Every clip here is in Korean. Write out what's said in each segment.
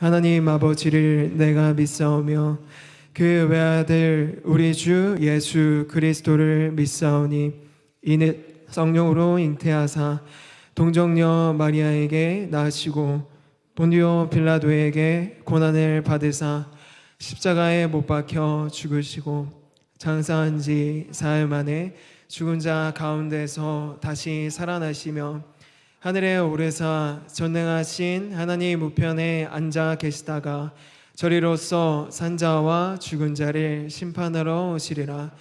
하나님 아버지를 내가 믿사오며 그 외아들 우리 주 예수 그리스도를 믿사오니 이는 성령으로 잉태하사 동정녀 마리아에게 낳으시고 본디오 빌라도에게 고난을 받으사 십자가에 못 박혀 죽으시고 장사한 지 사흘 만에 죽은 자 가운데서 다시 살아나시며 하늘에 오르사 전능하신 하나님 우편에 앉아 계시다가 저리로서 산자와 죽은 자를 심판하러 오시리라.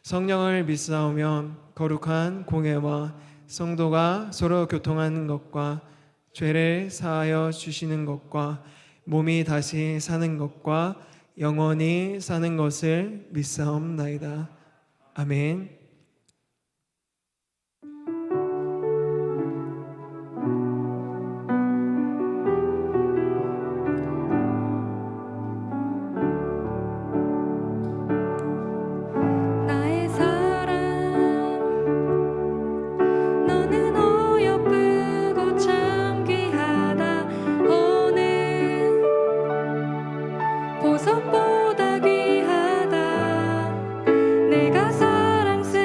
성령을 믿사오며 거룩한 공회와 성도가 서로 교통하는 것과 죄를 사하여 주시는 것과 몸이 다시 사는 것과 영원히 사는 것을 믿사옵나이다. 아멘. 보석보다 귀하다. 내가 사랑스러운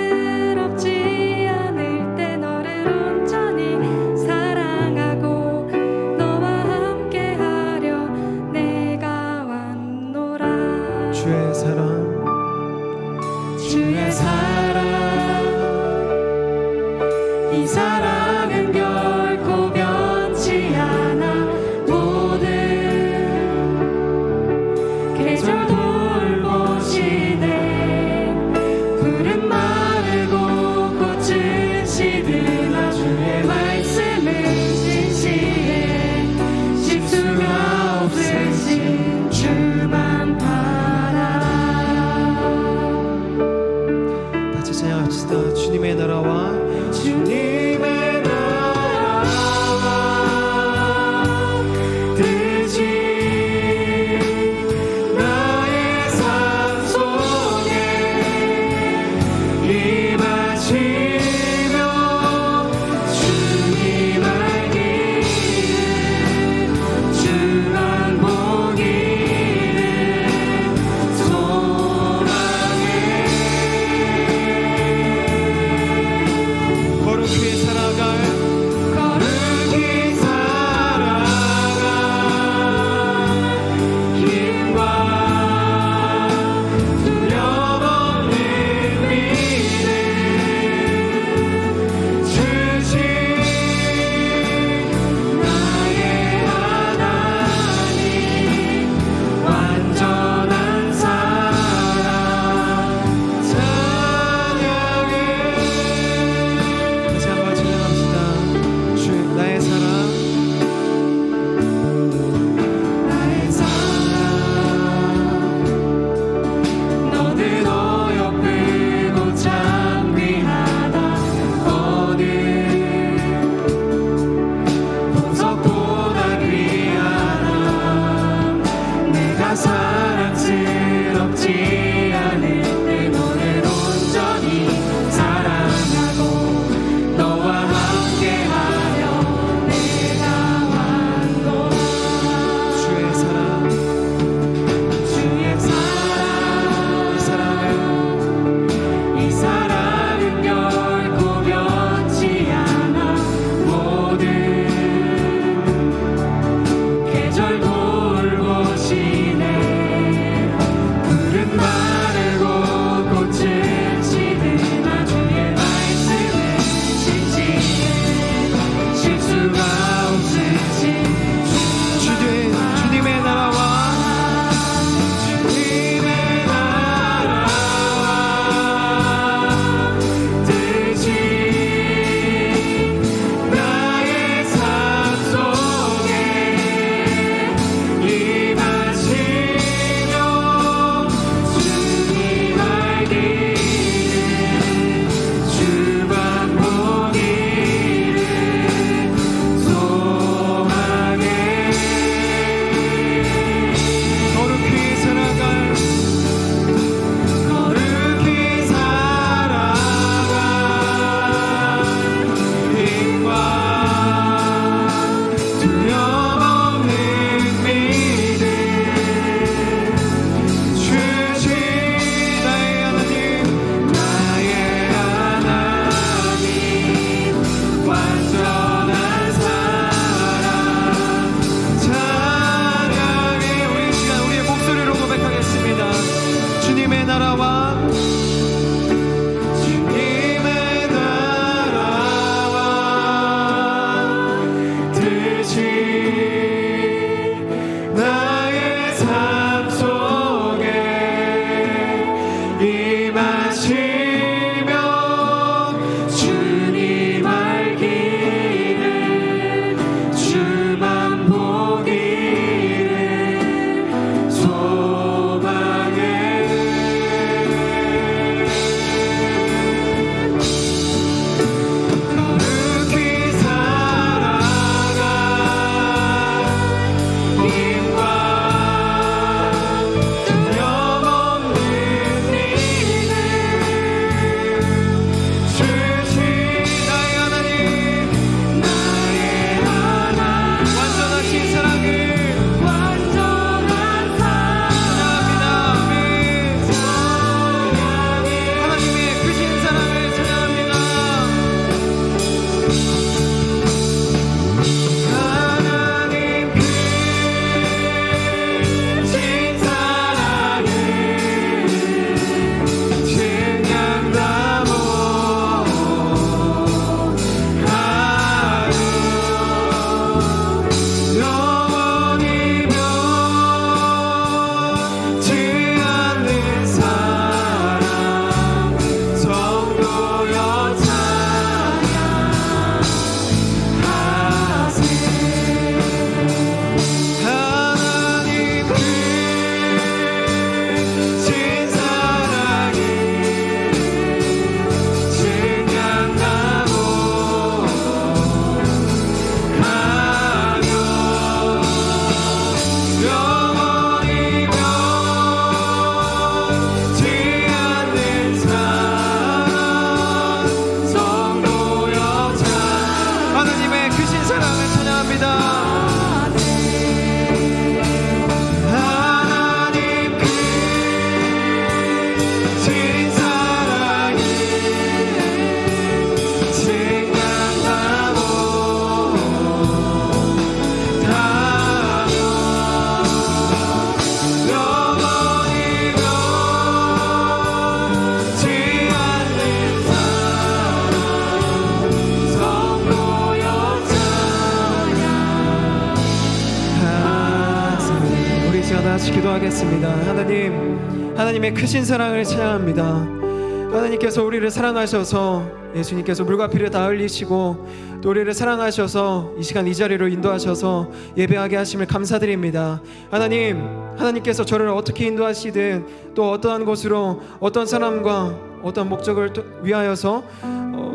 시간 다 같이 기도하겠습니다. 하나님의 크신 사랑을 찬양합니다. 하나님께서 우리를 사랑하셔서 예수님께서 물과 피를 다 흘리시고 또 우리를 사랑하셔서 이 시간 이 자리로 인도하셔서 예배하게 하심을 감사드립니다. 하나님께서 저를 어떻게 인도하시든 또 어떠한 곳으로 어떤 사람과 어떤 목적을 위하여서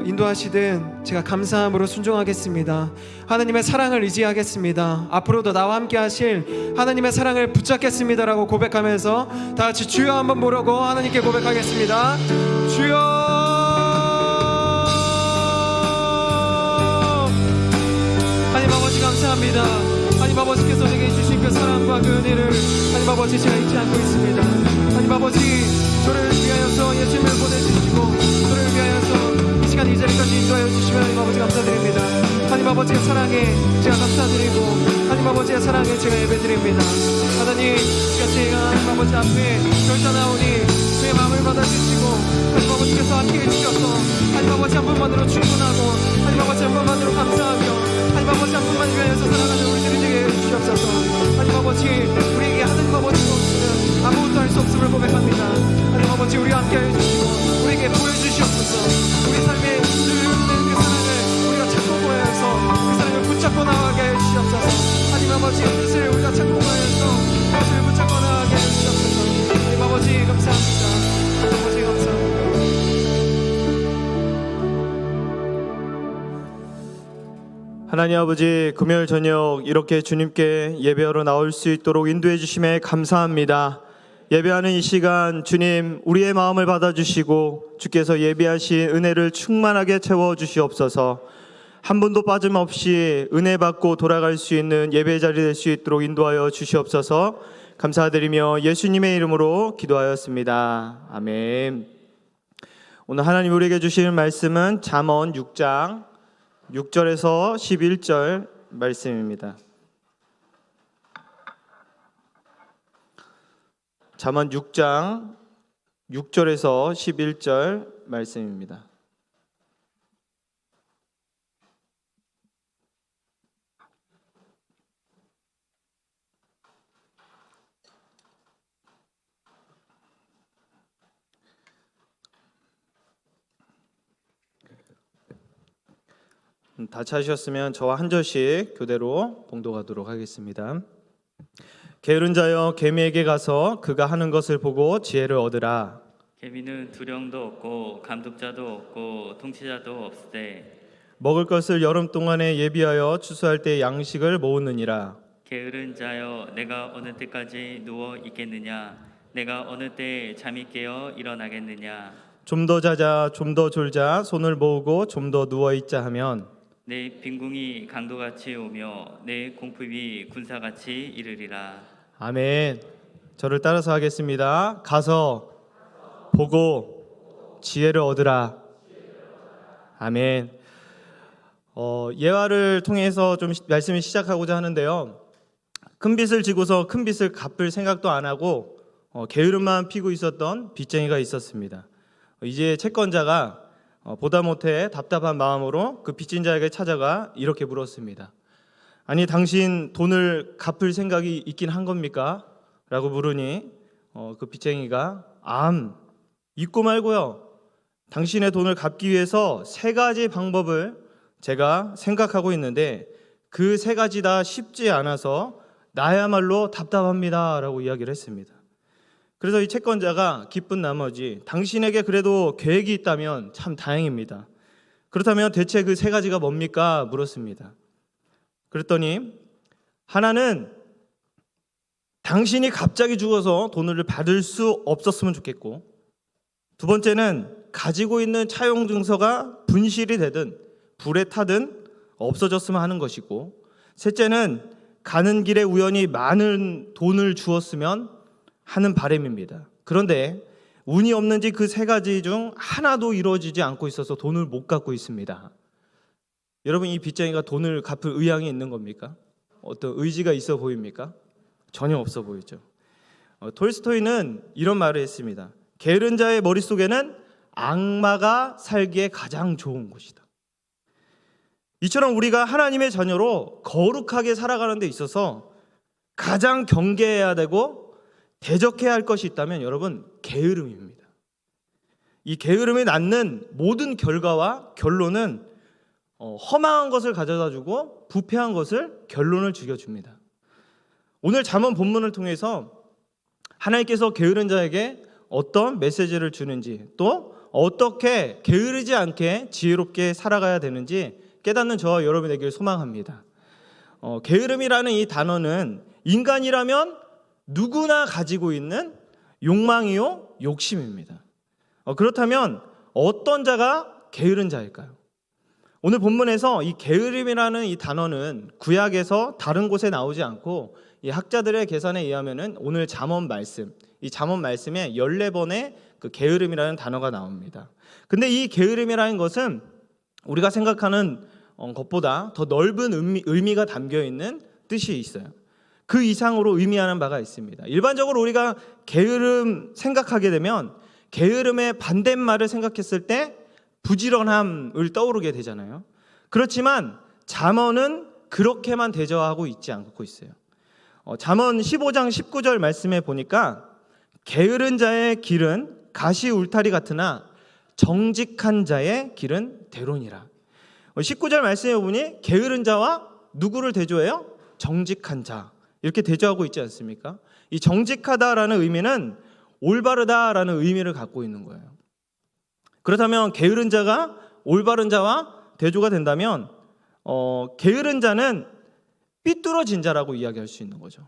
인도하시든 제가 감사함으로 순종하겠습니다. 하나님의 사랑을 의지하겠습니다. 앞으로도 나와 함께 하실 하나님의 사랑을 붙잡겠습니다라고 고백하면서 다 같이 주여 한번 부르고 하나님께 고백하겠습니다. 주여, 하나님 아버지 감사합니다. 하나님 아버지께서 내게 주신 그 사랑과 그 은혜를 하나님 아버지 제가 잊지 않고 있습니다. 하나님 아버지 저를 위하여서 예수님을 보내주시고 저를 위하여서 이 시간 이 자리까지 인도하여 주시면 하나님 아버지 감사드립니다. 하나님 아버지의 사랑에 제가 감사드리고 하나님 아버지의 사랑에 제가 예배드립니다. 하나님 제가 하나님 아버지 앞에 결단하오니 제 마음을 받아주시고 하나님 아버지께서 함께 해주셔서 하나님 아버지 한 분만으로 충분하고 하나님 아버지 한 분만으로 감사하며 하나님 아버지 한 분만 위하여서 살아가는 우리들이 되게 해주시옵소서. 하나님 아버지 우리에게 하나님 아버지가 없으면 아무것도 할 수 없음을 고백합니다. 하나님 아버지 우리와 함께 해주시고 우리에게 보여주시옵소서. 우리 삶의 그 사랑을 우리가 찾고 보여서 그 사랑을 붙잡고 나가게 해주시옵소서. 하나님 아버지의 뜻을 우리가 찾고 보여서 그것을 붙잡고 나가게 해주시옵소서. 하나님 아버지 감사합니다. 하나님 아버지 감사합니다. 하나님 아버지, 금요일 저녁 이렇게 주님께 예배하러 나올 수 있도록 인도해 주심에 감사합니다. 예배하는 이 시간 주님 우리의 마음을 받아주시고 주께서 예비하신 은혜를 충만하게 채워주시옵소서. 한 분도 빠짐없이 은혜 받고 돌아갈 수 있는 예배 자리 될 수 있도록 인도하여 주시옵소서. 감사드리며 예수님의 이름으로 기도하였습니다. 아멘. 오늘 하나님 우리에게 주시는 말씀은 잠언 6장 6절에서 11절 말씀입니다. 잠언 6장 6절에서 11절 말씀입니다. 다 찾으셨으면 저와 한 절씩 교대로 봉독하도록 하겠습니다. 게으른 자여 개미에게 가서 그가 하는 것을 보고 지혜를 얻으라. 개미는 두령도 없고 감독자도 없고 통치자도 없으되 먹을 것을 여름 동안에 예비하여 추수할 때 양식을 모으느니라. 게으른 자여 내가 어느 때까지 누워 있겠느냐 내가 어느 때 잠이 깨어 일어나겠느냐. 좀 더 자자 좀 더 졸자 손을 모으고 좀 더 누워 있자 하면 내 빈궁이 강도같이 오며 내 공품이 군사같이 이르리라. 아멘. 저를 따라서 하겠습니다. 가서 보고 지혜를 얻으라. 아멘. 예화를 통해서 좀 말씀을 시작하고자 하는데요. 큰 빚을 지고서 큰 빚을 갚을 생각도 안 하고 게으름만 피고 있었던 빚쟁이가 있었습니다. 이제 채권자가 보다 못해 답답한 마음으로 그 빚진 자에게 찾아가 이렇게 물었습니다. 아니 당신 돈을 갚을 생각이 있긴 한 겁니까? 라고 물으니 그 빚쟁이가 있고 말고요. 당신의 돈을 갚기 위해서 3가지 방법을 제가 생각하고 있는데 그 3가지 다 쉽지 않아서 나야말로 답답합니다 라고 이야기를 했습니다. 그래서 이 채권자가 기쁜 나머지 당신에게 그래도 계획이 있다면 참 다행입니다. 그렇다면 대체 그 3가지가 뭡니까? 물었습니다. 그랬더니 하나는 당신이 갑자기 죽어서 돈을 받을 수 없었으면 좋겠고, 두 번째는 가지고 있는 차용 증서가 분실이 되든 불에 타든 없어졌으면 하는 것이고, 셋째는 가는 길에 우연히 많은 돈을 주었으면 하는 바람입니다. 그런데 운이 없는지 그 3가지 중 하나도 이루어지지 않고 있어서 돈을 못 갚고 있습니다. 여러분, 이 빚쟁이가 돈을 갚을 의향이 있는 겁니까? 어떤 의지가 있어 보입니까? 전혀 없어 보이죠. 톨스토이는 이런 말을 했습니다. 게으른 자의 머릿속에는 악마가 살기에 가장 좋은 곳이다. 이처럼 우리가 하나님의 자녀로 거룩하게 살아가는 데 있어서 가장 경계해야 되고 대적해야 할 것이 있다면 여러분, 게으름입니다. 이 게으름이 낳는 모든 결과와 결론은 허망한 것을 가져다 주고 부패한 것을 결론을 죽여줍니다. 오늘 잠언 본문을 통해서 하나님께서 게으른 자에게 어떤 메시지를 주는지, 또 어떻게 게으르지 않게 지혜롭게 살아가야 되는지 깨닫는 저와 여러분 되기를 소망합니다. 게으름이라는 이 단어는 인간이라면 누구나 가지고 있는 욕망이요, 욕심입니다. 그렇다면 어떤 자가 게으른 자일까요? 오늘 본문에서 이 게으름이라는 이 단어는 구약에서 다른 곳에 나오지 않고 이 학자들의 계산에 의하면은 오늘 잠언 말씀, 이 잠언 말씀에 14번의 그 게으름이라는 단어가 나옵니다. 근데 이 게으름이라는 것은 우리가 생각하는 것보다 더 넓은 의미가 담겨 있는 뜻이 있어요. 그 이상으로 의미하는 바가 있습니다. 일반적으로 우리가 게으름 생각하게 되면 게으름의 반대말을 생각했을 때 부지런함을 떠오르게 되잖아요. 그렇지만 잠언은 그렇게만 대조하고 있지 않고 있어요. 잠언 15장 19절 말씀에 보니까 게으른 자의 길은 가시 울타리 같으나 정직한 자의 길은 대론이라. 19절 말씀에 보니 게으른 자와 누구를 대조해요? 정직한 자. 이렇게 대조하고 있지 않습니까? 이 정직하다라는 의미는 올바르다라는 의미를 갖고 있는 거예요. 그렇다면 게으른 자가 올바른 자와 대조가 된다면 게으른 자는 삐뚤어진 자라고 이야기할 수 있는 거죠.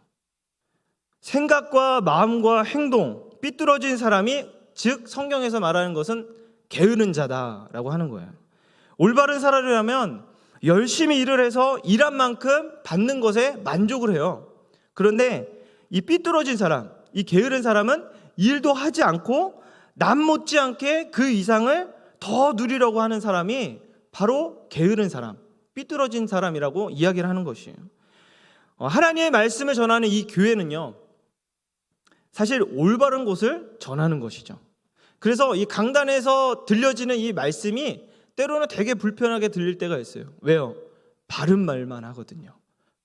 생각과 마음과 행동, 삐뚤어진 사람이, 즉 성경에서 말하는 것은 게으른 자다라고 하는 거예요. 올바른 사람이라면 열심히 일을 해서 일한 만큼 받는 것에 만족을 해요. 그런데 이 삐뚤어진 사람, 이 게으른 사람은 일도 하지 않고 남 못지않게 그 이상을 더 누리려고 하는 사람이 바로 게으른 사람, 삐뚤어진 사람이라고 이야기를 하는 것이에요. 하나님의 말씀을 전하는 이 교회는요, 사실 올바른 곳을 전하는 것이죠. 그래서 이 강단에서 들려지는 이 말씀이 때로는 되게 불편하게 들릴 때가 있어요. 왜요? 바른 말만 하거든요.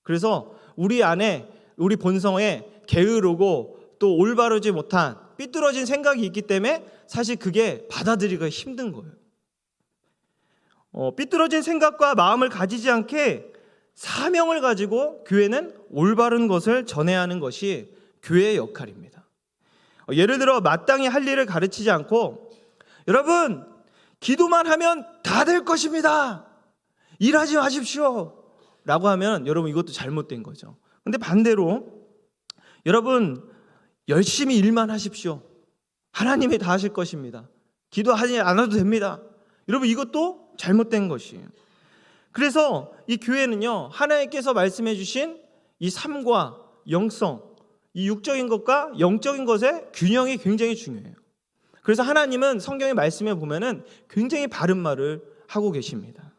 그래서 우리 안에, 우리 본성에 게으르고 또 올바르지 못한 삐뚤어진 생각이 있기 때문에 사실 그게 받아들이기가 힘든 거예요. 삐뚤어진 생각과 마음을 가지지 않게 사명을 가지고 교회는 올바른 것을 전해야 하는 것이 교회의 역할입니다. 예를 들어 마땅히 할 일을 가르치지 않고, 여러분 기도만 하면 다 될 것입니다, 일하지 마십시오 라고 하면 여러분 이것도 잘못된 거죠. 근데 반대로 여러분 열심히 일만 하십시오, 하나님이 다 하실 것입니다, 기도하지 않아도 됩니다, 여러분 이것도 잘못된 것이에요. 그래서 이 교회는요, 하나님께서 말씀해 주신 이 삶과 영성, 이 육적인 것과 영적인 것의 균형이 굉장히 중요해요. 그래서 하나님은 성경의 말씀에 보면은 굉장히 바른 말을 하고 계십니다.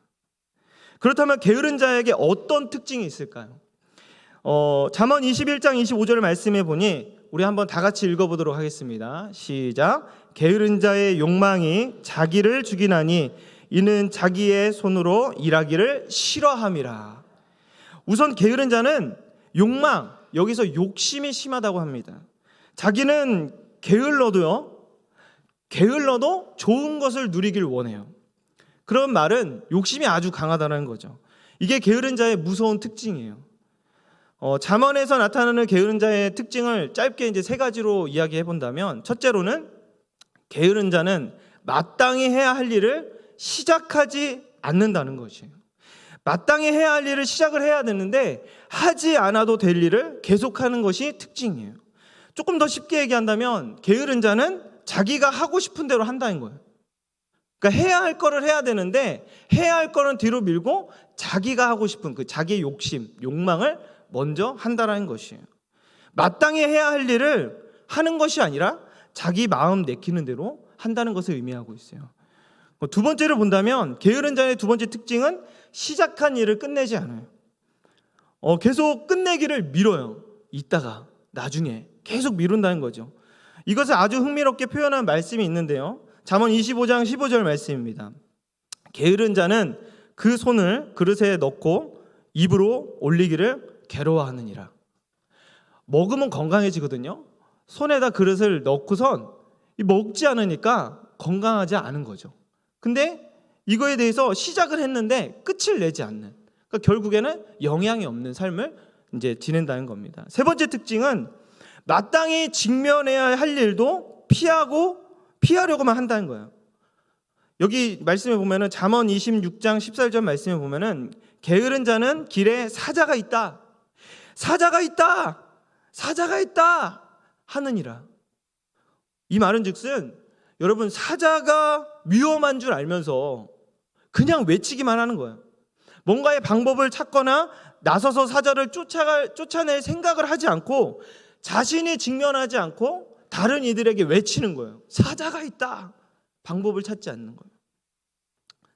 그렇다면 게으른 자에게 어떤 특징이 있을까요? 잠언 21장 25절 말씀에 보니 우리 한번 다 같이 읽어보도록 하겠습니다. 시작. 게으른 자의 욕망이 자기를 죽이나니 이는 자기의 손으로 일하기를 싫어함이라. 우선 게으른 자는 욕망, 여기서 욕심이 심하다고 합니다. 자기는 게을러도 좋은 것을 누리길 원해요. 그런 말은 욕심이 아주 강하다는 거죠. 이게 게으른 자의 무서운 특징이에요. 잠언에서 나타나는 게으른 자의 특징을 짧게 이제 세 가지로 이야기해 본다면, 첫째로는 게으른 자는 마땅히 해야 할 일을 시작하지 않는다는 것이에요. 마땅히 해야 할 일을 시작을 해야 되는데 하지 않아도 될 일을 계속하는 것이 특징이에요. 조금 더 쉽게 얘기한다면 게으른 자는 자기가 하고 싶은 대로 한다는 거예요. 그러니까 해야 할 거를 해야 되는데 해야 할 거는 뒤로 밀고 자기가 하고 싶은 그 자기의 욕심, 욕망을 먼저 한다는 것이에요. 마땅히 해야 할 일을 하는 것이 아니라 자기 마음 내키는 대로 한다는 것을 의미하고 있어요. 두 번째를 본다면 게으른 자의 두 번째 특징은 시작한 일을 끝내지 않아요. 계속 끝내기를 미뤄요. 이따가, 나중에 계속 미룬다는 거죠. 이것을 아주 흥미롭게 표현한 말씀이 있는데요. 잠언 25장 15절 말씀입니다. 게으른 자는 그 손을 그릇에 넣고 입으로 올리기를 괴로워하느니라. 먹으면 건강해지거든요. 손에다 그릇을 넣고선 먹지 않으니까 건강하지 않은 거죠. 근데 이거에 대해서 시작을 했는데 끝을 내지 않는, 그러니까 결국에는 영향이 없는 삶을 이제 지낸다는 겁니다. 세 번째 특징은 마땅히 직면해야 할 일도 피하려고만 한다는 거예요. 여기 말씀에 보면은 잠언 26장 14절 말씀에 보면은 게으른 자는 길에 사자가 있다. 사자가 있다. 사자가 있다. 하느니라. 이 말은즉슨 여러분, 사자가 위험한 줄 알면서 그냥 외치기만 하는 거예요. 뭔가의 방법을 찾거나 나서서 사자를 쫓아낼 생각을 하지 않고 자신이 직면하지 않고 다른 이들에게 외치는 거예요. 사자가 있다. 방법을 찾지 않는 거예요.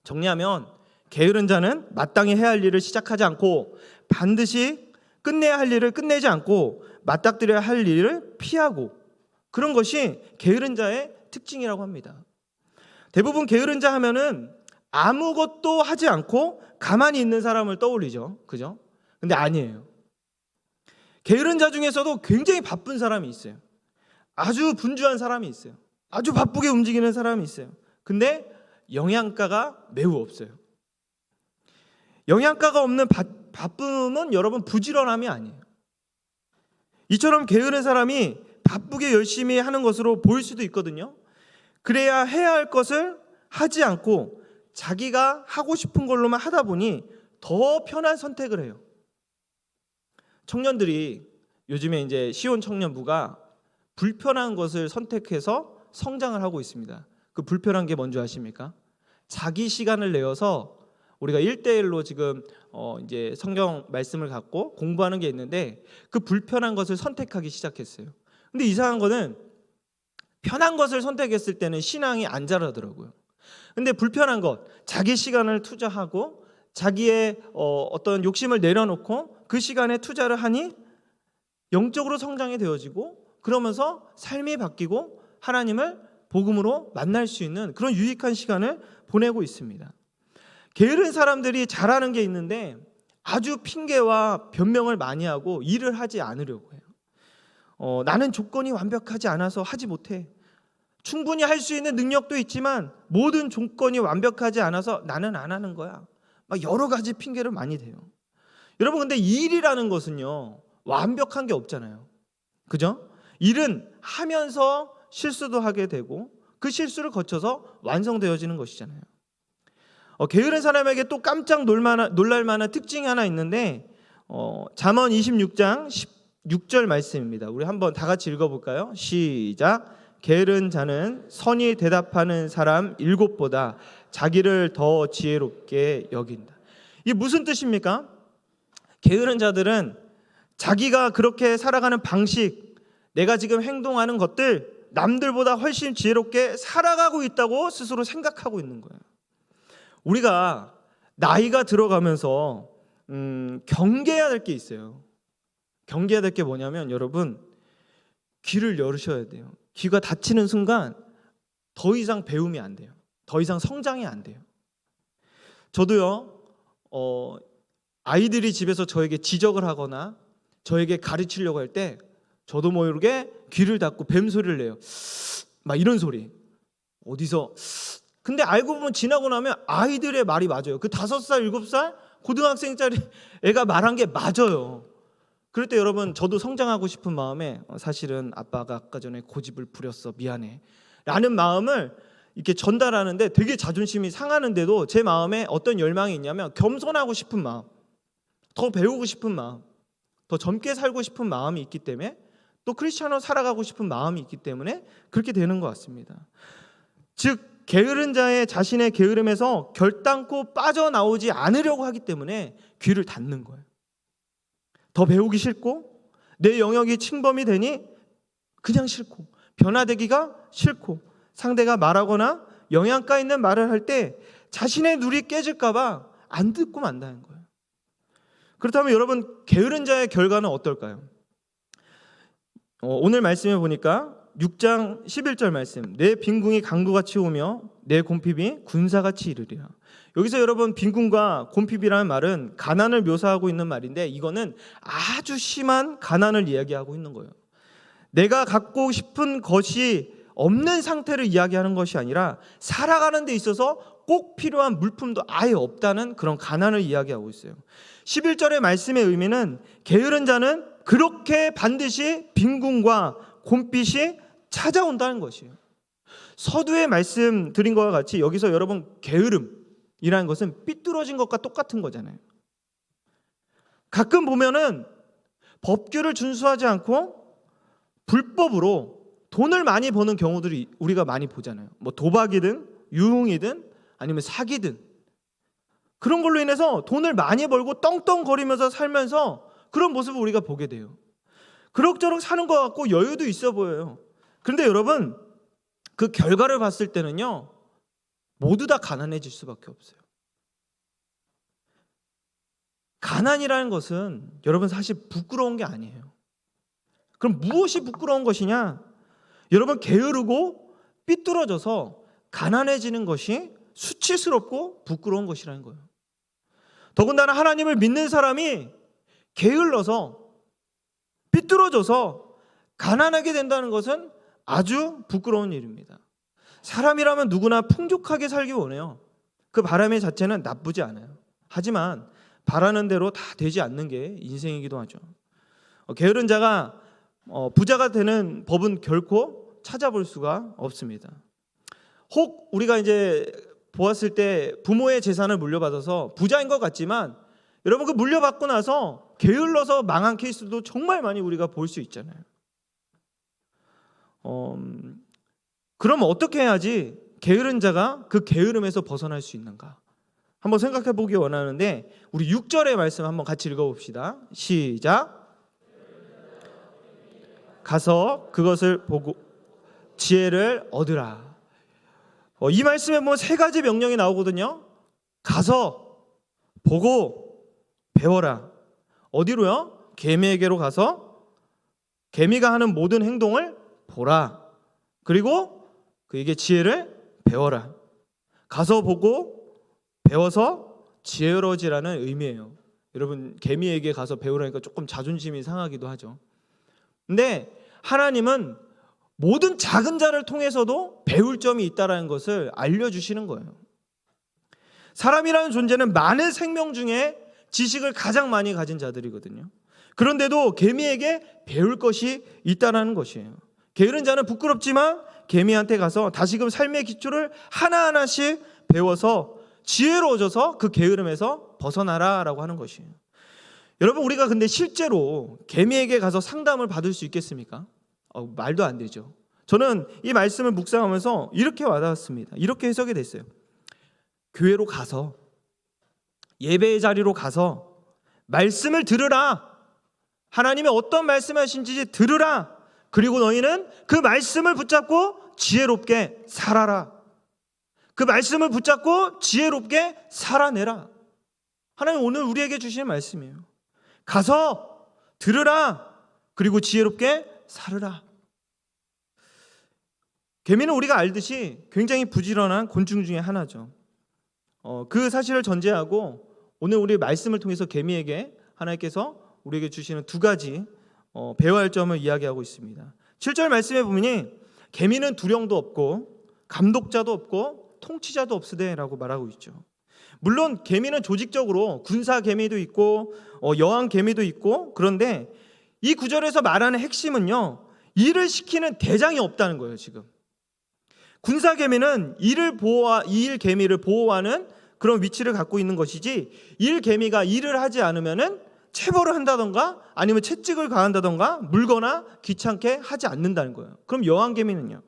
정리하면 게으른 자는 마땅히 해야 할 일을 시작하지 않고 반드시 끝내야 할 일을 끝내지 않고 맞닥뜨려야 할 일을 피하고, 그런 것이 게으른 자의 특징이라고 합니다. 대부분 게으른 자 하면은 아무것도 하지 않고 가만히 있는 사람을 떠올리죠. 그죠? 근데 아니에요. 게으른 자 중에서도 굉장히 바쁜 사람이 있어요. 아주 분주한 사람이 있어요. 아주 바쁘게 움직이는 사람이 있어요. 근데 영양가가 매우 없어요. 영양가가 없는 바쁨은 여러분 부지런함이 아니에요. 이처럼 게으른 사람이 바쁘게 열심히 하는 것으로 보일 수도 있거든요. 그래야 해야 할 것을 하지 않고 자기가 하고 싶은 걸로만 하다 보니 더 편한 선택을 해요. 청년들이 요즘에 이제 시온 청년부가 불편한 것을 선택해서 성장을 하고 있습니다. 그 불편한 게 뭔지 아십니까? 자기 시간을 내어서 우리가 1대1로 지금 이제 성경 말씀을 갖고 공부하는 게 있는데 그 불편한 것을 선택하기 시작했어요. 근데 이상한 거는 편한 것을 선택했을 때는 신앙이 안 자라더라고요. 근데 불편한 것, 자기 시간을 투자하고 자기의 어떤 욕심을 내려놓고 그 시간에 투자를 하니 영적으로 성장이 되어지고 그러면서 삶이 바뀌고 하나님을 복음으로 만날 수 있는 그런 유익한 시간을 보내고 있습니다. 게으른 사람들이 잘하는 게 있는데 아주 핑계와 변명을 많이 하고 일을 하지 않으려고 해요. 나는 조건이 완벽하지 않아서 하지 못해. 충분히 할 수 있는 능력도 있지만 모든 조건이 완벽하지 않아서 나는 안 하는 거야. 막 여러 가지 핑계를 많이 대요. 여러분, 근데 일이라는 것은요, 완벽한 게 없잖아요. 그죠? 일은 하면서 실수도 하게 되고 그 실수를 거쳐서 완성되어지는 것이잖아요. 게으른 사람에게 또 깜짝 놀랄 만한 특징이 하나 있는데 잠언 26장 16절 말씀입니다. 우리 한번 다 같이 읽어볼까요? 시작. 게으른 자는 선히 대답하는 사람 7보다 자기를 더 지혜롭게 여긴다. 이게 무슨 뜻입니까? 게으른 자들은 자기가 그렇게 살아가는 방식, 내가 지금 행동하는 것들 남들보다 훨씬 지혜롭게 살아가고 있다고 스스로 생각하고 있는 거예요. 우리가 나이가 들어가면서 경계해야 될 게 있어요. 경계해야 될 게 뭐냐면 여러분, 귀를 열으셔야 돼요. 귀가 닫히는 순간 더 이상 배움이 안 돼요. 더 이상 성장이 안 돼요. 저도요, 아이들이 집에서 저에게 지적을 하거나 저에게 가르치려고 할 때 저도 모르게 귀를 닫고 뱀 소리를 내요. 막 이런 소리. 어디서. 근데 알고 보면 지나고 나면 아이들의 말이 맞아요. 그 5살, 7살 고등학생짜리 애가 말한 게 맞아요. 그럴 때 여러분, 저도 성장하고 싶은 마음에 사실은 아빠가 아까 전에 고집을 부렸어, 미안해 라는 마음을 이렇게 전달하는데 되게 자존심이 상하는데도 제 마음에 어떤 열망이 있냐면 겸손하고 싶은 마음, 더 배우고 싶은 마음, 더 젊게 살고 싶은 마음이 있기 때문에, 또 크리스찬으로 살아가고 싶은 마음이 있기 때문에 그렇게 되는 것 같습니다. 즉 게으른 자의 자신의 게으름에서 결단코 빠져나오지 않으려고 하기 때문에 귀를 닫는 거예요. 더 배우기 싫고 내 영역이 침범이 되니 그냥 싫고 변화되기가 싫고 상대가 말하거나 영양가 있는 말을 할 때 자신의 룰이 깨질까 봐 안 듣고 만다는 거예요. 그렇다면 여러분, 게으른 자의 결과는 어떨까요? 오늘 말씀에 보니까 6장 11절 말씀, 내 빈궁이 강도같이 오며 내 곰핍이 군사같이 이르리라. 여기서 여러분 빈군과 곰핍이라는 말은 가난을 묘사하고 있는 말인데 이거는 아주 심한 가난을 이야기하고 있는 거예요. 내가 갖고 싶은 것이 없는 상태를 이야기하는 것이 아니라 살아가는 데 있어서 꼭 필요한 물품도 아예 없다는 그런 가난을 이야기하고 있어요. 11절의 말씀의 의미는 게으른 자는 그렇게 반드시 빈군과 곰핍이 찾아온다는 것이에요. 서두에 말씀드린 것과 같이 여기서 여러분 게으름이라는 것은 삐뚤어진 것과 똑같은 거잖아요. 가끔 보면은 법규를 준수하지 않고 불법으로 돈을 많이 버는 경우들이 우리가 많이 보잖아요. 뭐 도박이든 유흥이든 아니면 사기든 그런 걸로 인해서 돈을 많이 벌고 떵떵거리면서 살면서 그런 모습을 우리가 보게 돼요. 그럭저럭 사는 것 같고 여유도 있어 보여요. 그런데 여러분 그 결과를 봤을 때는요 모두 다 가난해질 수밖에 없어요. 가난이라는 것은 여러분 사실 부끄러운 게 아니에요. 그럼 무엇이 부끄러운 것이냐? 여러분 게으르고 삐뚤어져서 가난해지는 것이 수치스럽고 부끄러운 것이라는 거예요. 더군다나 하나님을 믿는 사람이 게을러서 삐뚤어져서 가난하게 된다는 것은 아주 부끄러운 일입니다. 사람이라면 누구나 풍족하게 살기 원해요. 그 바람의 자체는 나쁘지 않아요. 하지만 바라는 대로 다 되지 않는 게 인생이기도 하죠. 게으른 자가 부자가 되는 법은 결코 찾아볼 수가 없습니다. 혹 우리가 이제 보았을 때 부모의 재산을 물려받아서 부자인 것 같지만 여러분 그 물려받고 나서 게을러서 망한 케이스도 정말 많이 우리가 볼 수 있잖아요. 그럼 어떻게 해야지 게으른 자가 그 게으름에서 벗어날 수 있는가? 한번 생각해 보기 원하는데 우리 6절의 말씀 한번 같이 읽어봅시다. 시작. 가서 그것을 보고 지혜를 얻으라. 이 말씀에 보면 세 가지 명령이 나오거든요. 가서 보고 배워라. 어디로요? 개미에게로 가서 개미가 하는 모든 행동을 보라. 그리고 그에게 지혜를 배워라. 가서 보고 배워서 지혜로워지라는 의미예요. 여러분 개미에게 가서 배우라니까 조금 자존심이 상하기도 하죠. 근데 하나님은 모든 작은 자를 통해서도 배울 점이 있다는 것을 알려주시는 거예요. 사람이라는 존재는 많은 생명 중에 지식을 가장 많이 가진 자들이거든요. 그런데도 개미에게 배울 것이 있다는 것이에요. 게으른 자는 부끄럽지만 개미한테 가서 다시금 삶의 기초를 하나하나씩 배워서 지혜로워져서 그 게으름에서 벗어나라라고 하는 것이에요. 여러분 우리가 근데 실제로 개미에게 가서 상담을 받을 수 있겠습니까? 말도 안 되죠. 저는 이 말씀을 묵상하면서 이렇게 와닿았습니다. 이렇게 해석이 됐어요. 교회로 가서 예배의 자리로 가서 말씀을 들으라. 하나님이 어떤 말씀하신지 들으라. 그리고 너희는 그 말씀을 붙잡고 지혜롭게 살아라. 그 말씀을 붙잡고 지혜롭게 살아내라. 하나님 오늘 우리에게 주시는 말씀이에요. 가서 들으라. 그리고 지혜롭게 살으라. 개미는 우리가 알듯이 굉장히 부지런한 곤충 중에 하나죠. 그 사실을 전제하고 오늘 우리 말씀을 통해서 개미에게 하나님께서 우리에게 주시는 두 가지 배워야 할 점을 이야기하고 있습니다. 7절 말씀에 보면 개미는 두령도 없고 감독자도 없고 통치자도 없으되라고 말하고 있죠. 물론 개미는 조직적으로 군사 개미도 있고 여왕 개미도 있고 그런데 이 구절에서 말하는 핵심은요. 일을 시키는 대장이 없다는 거예요. 지금 군사 개미는 일 개미를 보호하는 그런 위치를 갖고 있는 것이지 일 개미가 일을 하지 않으면은 체벌을 한다던가 아니면 채찍을 가한다던가 물거나 귀찮게 하지 않는다는 거예요. 그럼 여왕 개미는요?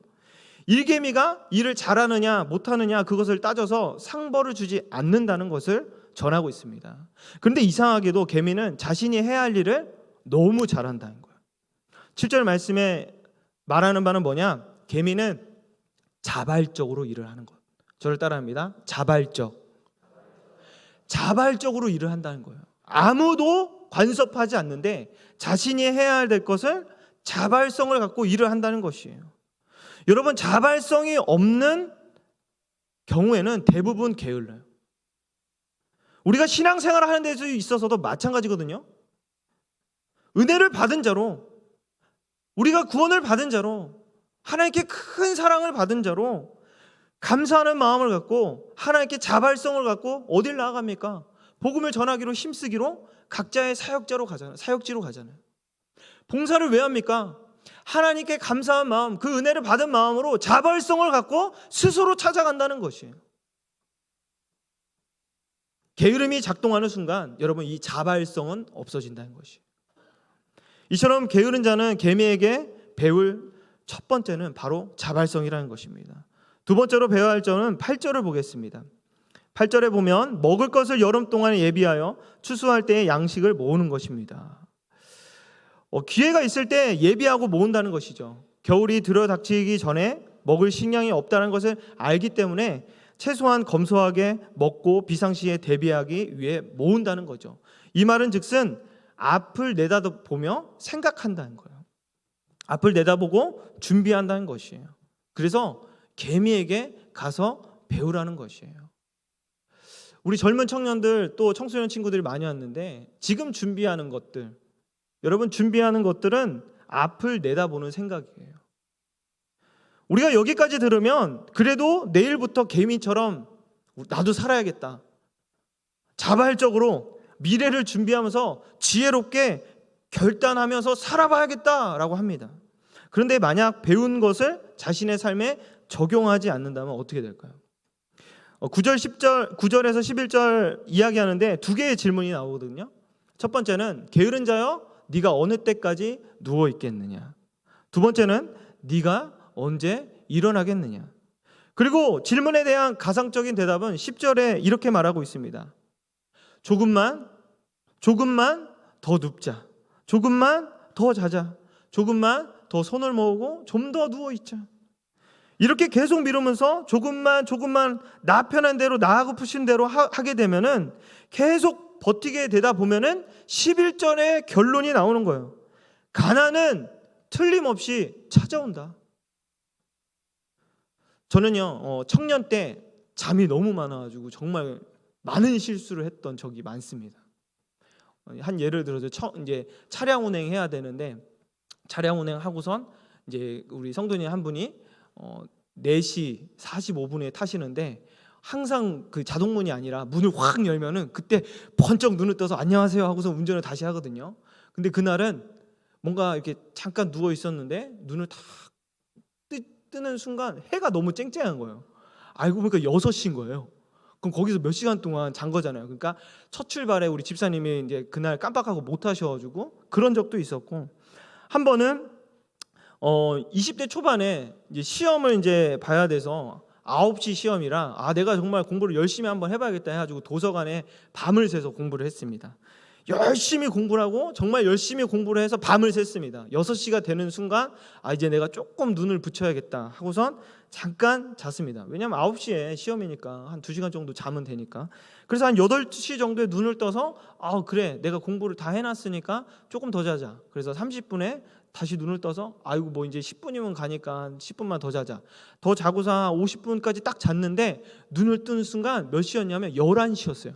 일개미가 일을 잘하느냐 못하느냐 그것을 따져서 상벌을 주지 않는다는 것을 전하고 있습니다. 그런데 이상하게도 개미는 자신이 해야 할 일을 너무 잘한다는 거예요. 7절 말씀에 말하는 바는 뭐냐? 개미는 자발적으로 일을 하는 것. 저를 따라합니다. 자발적으로 일을 한다는 거예요. 아무도 간섭하지 않는데 자신이 해야 될 것을 자발성을 갖고 일을 한다는 것이에요. 여러분 자발성이 없는 경우에는 대부분 게을러요. 우리가 신앙생활을 하는 데 있어서도 마찬가지거든요. 은혜를 받은 자로, 우리가 구원을 받은 자로, 하나님께 큰 사랑을 받은 자로 감사하는 마음을 갖고 하나님께 자발성을 갖고 어딜 나아갑니까? 복음을 전하기로 힘쓰기로 각자의 사역지로 가잖아요. 봉사를 왜 합니까? 하나님께 감사한 마음, 그 은혜를 받은 마음으로 자발성을 갖고 스스로 찾아간다는 것이에요. 게으름이 작동하는 순간 여러분 이 자발성은 없어진다는 것이에요. 이처럼 게으른 자는 개미에게 배울 첫 번째는 바로 자발성이라는 것입니다. 두 번째로 배워야 할 점은 8절을 보겠습니다. 8절에 보면 먹을 것을 여름 동안에 예비하여 추수할 때의 양식을 모으는 것입니다. 기회가 있을 때 예비하고 모은다는 것이죠. 겨울이 들어닥치기 전에 먹을 식량이 없다는 것을 알기 때문에 최소한 검소하게 먹고 비상시에 대비하기 위해 모은다는 거죠. 이 말은 즉슨 앞을 내다보며 생각한다는 거예요. 앞을 내다보고 준비한다는 것이에요. 그래서 개미에게 가서 배우라는 것이에요. 우리 젊은 청년들 또 청소년 친구들이 많이 왔는데 지금 준비하는 것들, 여러분 준비하는 것들은 앞을 내다보는 생각이에요. 우리가 여기까지 들으면 그래도 내일부터 개미처럼 나도 살아야겠다, 자발적으로 미래를 준비하면서 지혜롭게 결단하면서 살아봐야겠다라고 합니다. 그런데 만약 배운 것을 자신의 삶에 적용하지 않는다면 어떻게 될까요? 9절에서 11절 이야기하는데 두 개의 질문이 나오거든요. 첫 번째는 게으른 자여 네가 어느 때까지 누워 있겠느냐. 두 번째는 네가 언제 일어나겠느냐. 그리고 질문에 대한 가상적인 대답은 10절에 이렇게 말하고 있습니다. 조금만 더 눕자, 조금만 더 자자, 조금만 더 손을 모으고 좀 더 누워 있자. 이렇게 계속 미루면서 조금만 나 편한 대로, 나하고프신 대로 하게 되면은 계속 버티게 되다 보면은 11절의 결론이 나오는 거예요. 가난은 틀림없이 찾아온다. 저는요 청년 때 잠이 너무 많아가지고 정말 많은 실수를 했던 적이 많습니다. 한 예를 들어서 이제 차량 운행해야 되는데 차량 운행하고선 이제 우리 성도님 한 분이 4시 45분에 타시는데 항상 그 자동문이 아니라 문을 확 열면은 그때 번쩍 눈을 떠서 안녕하세요 하고서 운전을 다시 하거든요. 근데 그날은 뭔가 이렇게 잠깐 누워 있었는데 눈을 탁 뜨는 순간 해가 너무 쨍쨍한 거예요. 알고 보니까 6시인 거예요. 그럼 거기서 몇 시간 동안 잔 거잖아요. 그러니까 첫 출발에 우리 집사님이 이제 그날 깜빡하고 못 하셔가지고 그런 적도 있었고, 한 번은 20대 초반에 이제 시험을 이제 봐야 돼서 9시 시험이라 내가 정말 공부를 열심히 한번 해봐야겠다 해가지고 도서관에 밤을 새서 공부를 했습니다. 열심히 공부를 하고 정말 열심히 공부를 해서 밤을 샜습니다. 6시가 되는 순간 이제 내가 조금 눈을 붙여야겠다 하고선 잠깐 잤습니다. 왜냐하면 9시에 시험이니까 한 2시간 정도 자면 되니까. 그래서 한 8시 정도에 눈을 떠서 그래 내가 공부를 다 해놨으니까 조금 더 자자. 그래서 30분에 다시 눈을 떠서 아이고 뭐 이제 10분이면 가니까 한 10분만 더 자자. 더 자고서 한 50분까지 딱 잤는데 눈을 뜨는 순간 몇 시였냐면 11시였어요.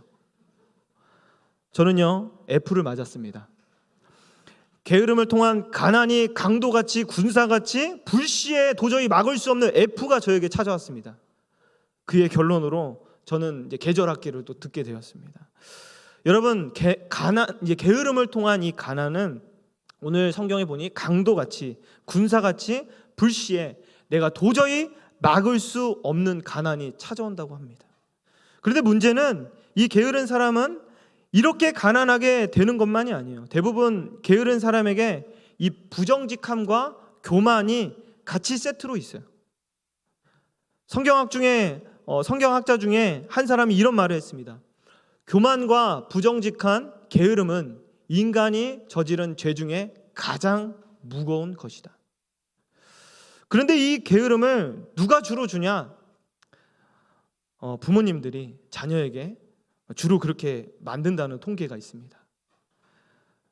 저는요 F를 맞았습니다. 게으름을 통한 가난이 강도같이 군사같이 불시에 도저히 막을 수 없는 F가 저에게 찾아왔습니다. 그의 결론으로 저는 이제 계절학기를 또 듣게 되었습니다. 여러분 게으름을 통한 이 가난은 오늘 성경에 보니 강도같이 군사같이 불시에 내가 도저히 막을 수 없는 가난이 찾아온다고 합니다. 그런데 문제는 이 게으른 사람은 이렇게 가난하게 되는 것만이 아니에요. 대부분 게으른 사람에게 이 부정직함과 교만이 같이 세트로 있어요. 성경학자 중에 한 사람이 이런 말을 했습니다. 교만과 부정직한 게으름은 인간이 저지른 죄 중에 가장 무거운 것이다. 그런데 이 게으름을 누가 주로 주냐? 부모님들이 자녀에게 주로 그렇게 만든다는 통계가 있습니다.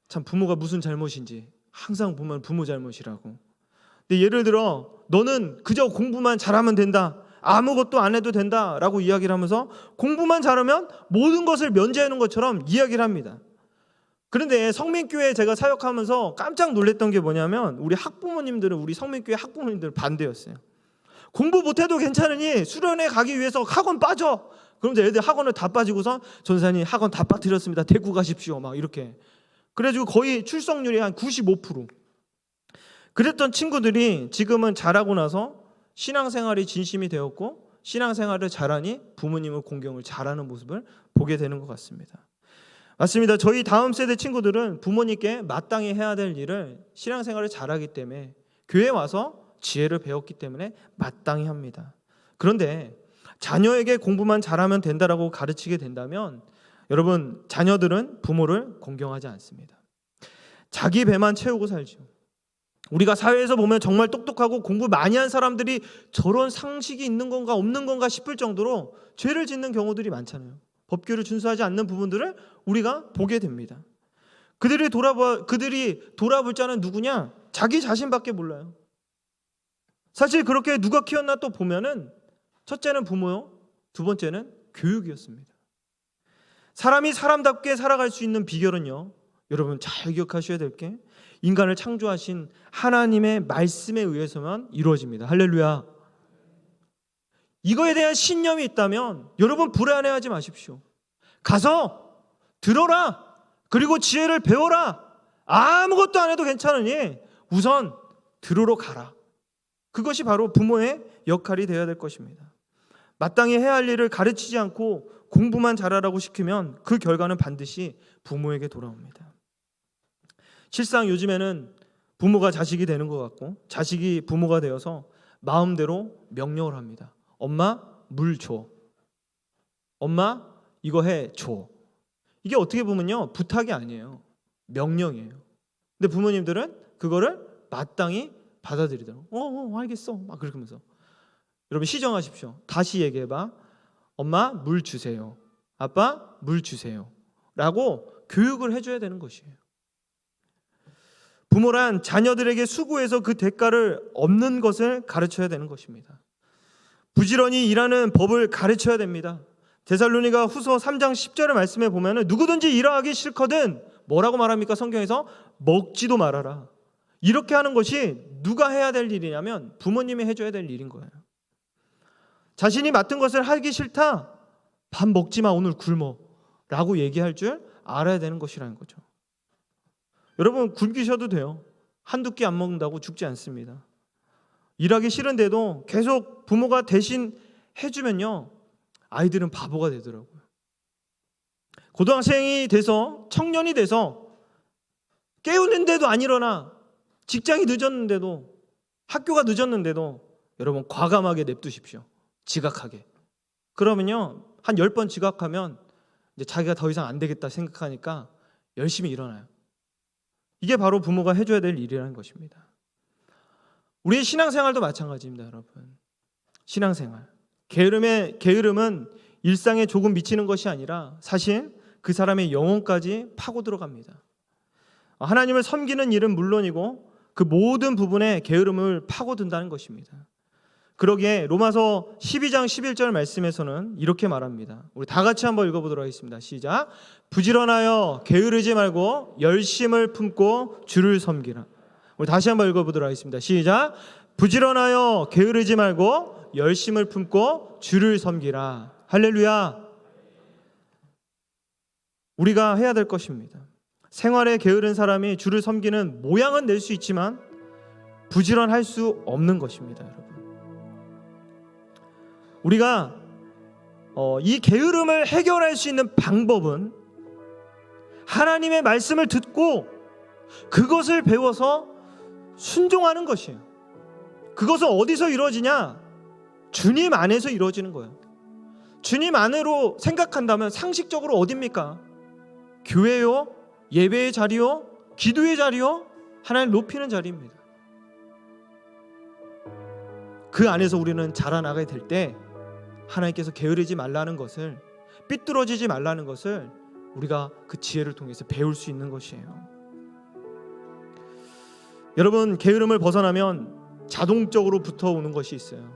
참 부모가 무슨 잘못인지 항상 보면 부모 잘못이라고. 근데 예를 들어 너는 그저 공부만 잘하면 된다, 아무것도 안 해도 된다라고 이야기를 하면서 공부만 잘하면 모든 것을 면제하는 것처럼 이야기를 합니다. 그런데 성민교회에 제가 사역하면서 깜짝 놀랐던 게 뭐냐면 우리 성민교회 학부모님들은 반대였어요. 공부 못해도 괜찮으니 수련회 가기 위해서 학원 빠져. 그럼 이제 애들 학원을 다 빠지고서 전사님 학원 다 빠뜨렸습니다. 데리고 가십시오. 막 이렇게. 그래가지고 거의 출석률이 한 95%. 그랬던 친구들이 지금은 자라고 나서 신앙생활이 진심이 되었고 신앙생활을 잘하니 부모님의 공경을 잘하는 모습을 보게 되는 것 같습니다. 맞습니다. 저희 다음 세대 친구들은 부모님께 마땅히 해야 될 일을 신앙생활을 잘하기 때문에 교회에 와서 지혜를 배웠기 때문에 마땅히 합니다. 그런데 자녀에게 공부만 잘하면 된다라고 가르치게 된다면 여러분 자녀들은 부모를 공경하지 않습니다. 자기 배만 채우고 살죠. 우리가 사회에서 보면 정말 똑똑하고 공부 많이 한 사람들이 저런 상식이 있는 건가 없는 건가 싶을 정도로 죄를 짓는 경우들이 많잖아요. 법규를 준수하지 않는 부분들을 우리가 보게 됩니다. 그들이 돌아볼 자는 누구냐? 자기 자신밖에 몰라요. 사실 그렇게 누가 키웠나 또 보면은 첫째는 부모요, 두 번째는 교육이었습니다. 사람이 사람답게 살아갈 수 있는 비결은요, 여러분 잘 기억하셔야 될 게 인간을 창조하신 하나님의 말씀에 의해서만 이루어집니다. 할렐루야. 이거에 대한 신념이 있다면 여러분 불안해하지 마십시오. 가서 들어라. 그리고 지혜를 배워라. 아무것도 안 해도 괜찮으니 우선 들으러 가라. 그것이 바로 부모의 역할이 되어야 될 것입니다. 마땅히 해야 할 일을 가르치지 않고 공부만 잘하라고 시키면 그 결과는 반드시 부모에게 돌아옵니다. 실상 요즘에는 부모가 자식이 되는 것 같고 자식이 부모가 되어서 마음대로 명령을 합니다. 엄마 물 줘. 엄마 이거 해 줘. 이게 어떻게 보면요 부탁이 아니에요. 명령이에요. 근데 부모님들은 그거를 마땅히 받아들이더라고요. 알겠어. 막 그렇게 하면서. 여러분 시정하십시오. 다시 얘기해봐. 엄마 물 주세요. 아빠 물 주세요. 라고 교육을 해줘야 되는 것이에요. 부모란 자녀들에게 수고해서 그 대가를 얻는 것을 가르쳐야 되는 것입니다. 부지런히 일하는 법을 가르쳐야 됩니다. 데살로니가 후서 3장 10절의 말씀에 보면 누구든지 일하기 싫거든 뭐라고 말합니까? 성경에서 먹지도 말아라. 이렇게 하는 것이 누가 해야 될 일이냐면 부모님이 해줘야 될 일인 거예요. 자신이 맡은 것을 하기 싫다. 밥 먹지 마 오늘 굶어 라고 얘기할 줄 알아야 되는 것이라는 거죠. 여러분 굶기셔도 돼요. 한두 끼 안 먹는다고 죽지 않습니다. 일하기 싫은데도 계속 부모가 대신 해주면요 아이들은 바보가 되더라고요. 고등학생이 돼서 청년이 돼서 깨우는데도 안 일어나. 직장이 늦었는데도 학교가 늦었는데도 여러분 과감하게 냅두십시오. 지각하게. 그러면요 한 10번 지각하면 이제 자기가 더 이상 안 되겠다 생각하니까 열심히 일어나요. 이게 바로 부모가 해줘야 될 일이라는 것입니다. 우리의 신앙생활도 마찬가지입니다. 여러분 신앙생활 게으름은 일상에 조금 미치는 것이 아니라 사실 그 사람의 영혼까지 파고 들어갑니다. 하나님을 섬기는 일은 물론이고 그 모든 부분에 게으름을 파고든다는 것입니다. 그러기에 로마서 12장 11절 말씀에서는 이렇게 말합니다. 우리 다 같이 한번 읽어보도록 하겠습니다. 시작. 부지런하여 게으르지 말고 열심을 품고 주를 섬기라. 우리 다시 한번 읽어보도록 하겠습니다. 시작. 부지런하여 게으르지 말고 열심을 품고 주를 섬기라. 할렐루야. 우리가 해야 될 것입니다. 생활에 게으른 사람이 주를 섬기는 모양은 낼 수 있지만 부지런할 수 없는 것입니다. 여러분 우리가 이 게으름을 해결할 수 있는 방법은 하나님의 말씀을 듣고 그것을 배워서 순종하는 것이에요. 그것은 어디서 이루어지냐? 주님 안에서 이루어지는 거예요. 주님 안으로 생각한다면 상식적으로 어딥니까? 교회요? 예배의 자리요? 기도의 자리요? 하나님 높이는 자리입니다. 그 안에서 우리는 자라나게 될 때 하나님께서 게으르지 말라는 것을, 삐뚤어지지 말라는 것을 우리가 그 지혜를 통해서 배울 수 있는 것이에요. 여러분 게으름을 벗어나면 자동적으로 붙어오는 것이 있어요.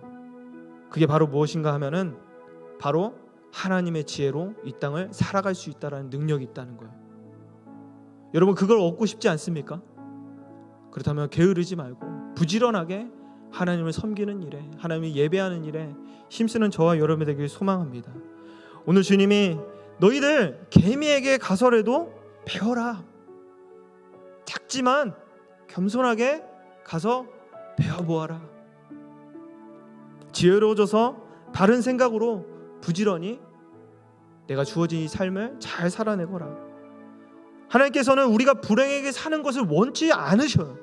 그게 바로 무엇인가 하면은 바로 하나님의 지혜로 이 땅을 살아갈 수 있다라는 능력이 있다는 거예요. 여러분 그걸 얻고 싶지 않습니까? 그렇다면 게으르지 말고 부지런하게 하나님을 섬기는 일에, 하나님을 예배하는 일에 힘쓰는 저와 여러분이 되길 소망합니다. 오늘 주님이 너희들 개미에게 가서라도 배워라. 작지만 겸손하게 가서 배워보아라. 지혜로워져서 바른 생각으로 부지런히 내가 주어진 이 삶을 잘 살아내거라. 하나님께서는 우리가 불행하게 사는 것을 원치 않으셔요.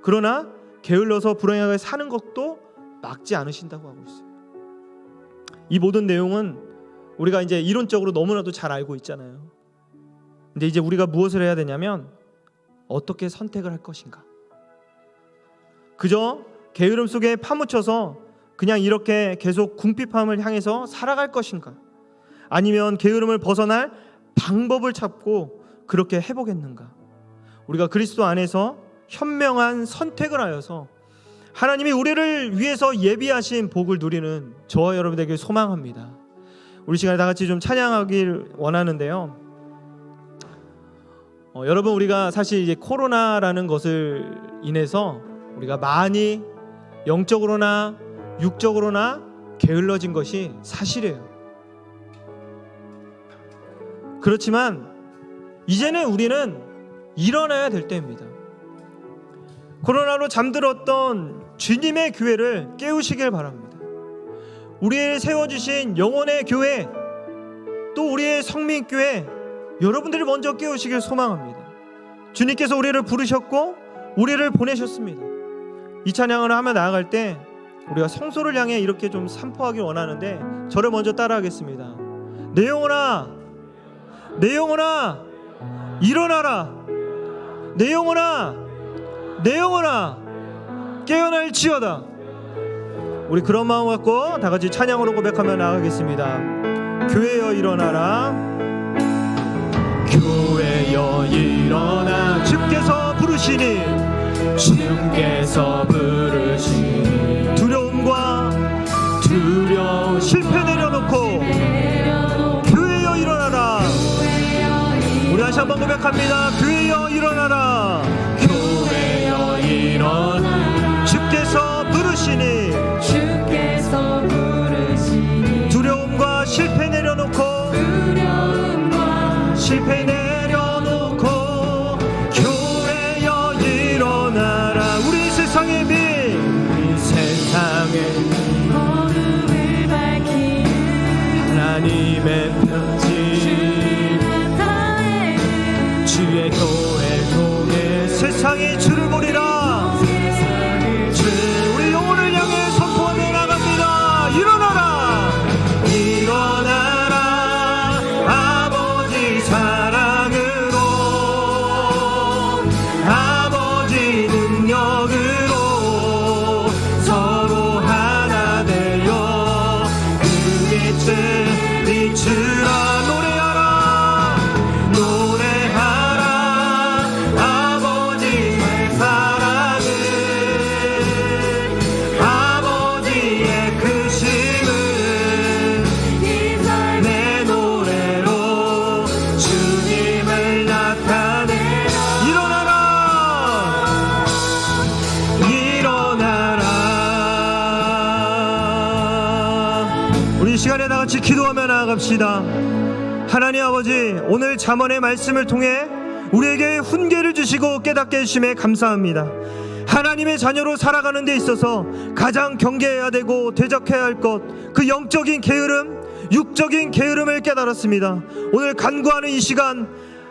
그러나 게을러서 불행하게 사는 것도 막지 않으신다고 하고 있어요. 이 모든 내용은 우리가 이제 이론적으로 너무나도 잘 알고 있잖아요. 근데 이제 우리가 무엇을 해야 되냐면 어떻게 선택을 할 것인가. 그저 게으름 속에 파묻혀서 그냥 이렇게 계속 궁핍함을 향해서 살아갈 것인가, 아니면 게으름을 벗어날 방법을 찾고 그렇게 해보겠는가. 우리가 그리스도 안에서 현명한 선택을 하여서 하나님이 우리를 위해서 예비하신 복을 누리는 저와 여러분에게 소망합니다. 우리 시간에 다 같이 좀 찬양하길 원하는데요. 여러분 우리가 사실 이제 코로나라는 것을 인해서 우리가 많이 영적으로나 육적으로나 게을러진 것이 사실이에요. 그렇지만 이제는 우리는 일어나야 될 때입니다. 코로나로 잠들었던 주님의 교회를 깨우시길 바랍니다. 우리의 세워주신 영혼의 교회, 또 우리의 성민교회, 여러분들이 먼저 깨우시길 소망합니다. 주님께서 우리를 부르셨고 우리를 보내셨습니다. 이 찬양을 하며 나아갈 때 우리가 성소를 향해 이렇게 좀 선포하길 원하는데, 저를 먼저 따라하겠습니다. 내 영혼아, 내 영혼아 일어나라. 내 영혼아, 내 영혼아 깨어날지어다. 우리 그런 마음 갖고 다 같이 찬양으로 고백하며 나가겠습니다. 교회여 일어나라. 교회여 일어나. 주께서 부르시니, 주께서 부르시니. 두려움과 두려움 실패 내려놓고 교회여 일어나라. 우리 다시 한번 고백합니다. 교회여 일어나라. 교회여 일어나. 주께서 부르시니, 주께서 부르시니. 두려움과 실패 내려놓고, 두려움과 실패 내려놓고 교회여 일어나라. 우리 세상의 빛, 우리 세상의 어둠을 밝히는 하나님의 편지, 주의 교회 통해 세상이 주를 보리라. 우리 영혼을 향해 선포하며 나갑니다. 일어나라, 일어나라. 아버지 사랑으로, 아버지 능력으로 서로 하나 되어 그 빛을 비추라. 노래하라, 노래하라. 아버지의 사랑을, 아버지의 크심을 내 노래로 주님을 나타내라. 일어나라, 일어나라. 우리 이 시간에 다 같이 기도하며 나아갑시다. 하나님 아버지, 오늘 잠언의 말씀을 통해 우리에게 훈계를 주시고 깨닫게 해주심에 감사합니다. 하나님의 자녀로 살아가는 데 있어서 가장 경계해야 되고 대적해야 할 것, 그 영적인 게으름, 육적인 게으름을 깨달았습니다. 오늘 간구하는 이 시간,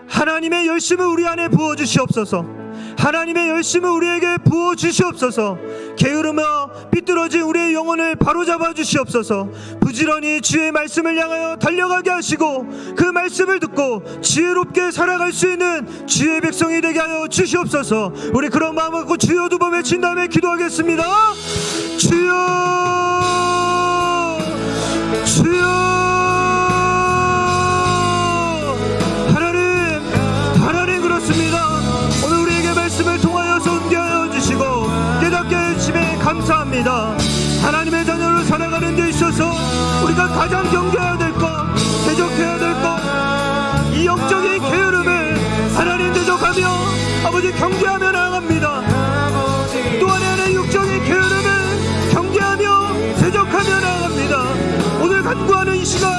하나님의 열심을 우리 안에 부어주시옵소서. 하나님의 열심을 우리에게 부어주시옵소서. 게으름과 삐뚤어진 우리의 영혼을 바로잡아 주시옵소서. 부지런히 주의 말씀을 향하여 달려가게 하시고 그 말씀을 듣고 지혜롭게 살아갈 수 있는 주의 백성이 되게 하여 주시옵소서. 우리 그런 마음 갖고 주여 두 번 외친 다음에 기도하겠습니다. 주여, 주여. 하나님 그렇습니다. 오늘 우리에게 말씀을 통하여서 은혜하여 주시고 깨닫게 해주심에 감사합니다. 하나님의 자녀로 살아가는 데 있어서 우리가 가장 경계해야 될 것, 대적해야 될 것, 이 영적인 게으름을 하나님 대적하며 아버지 경계하며 나아갑니다. 또 하나의 육적인 게으름을 경계하며 대적하며 나아갑니다. 오늘 간구하는 이 시간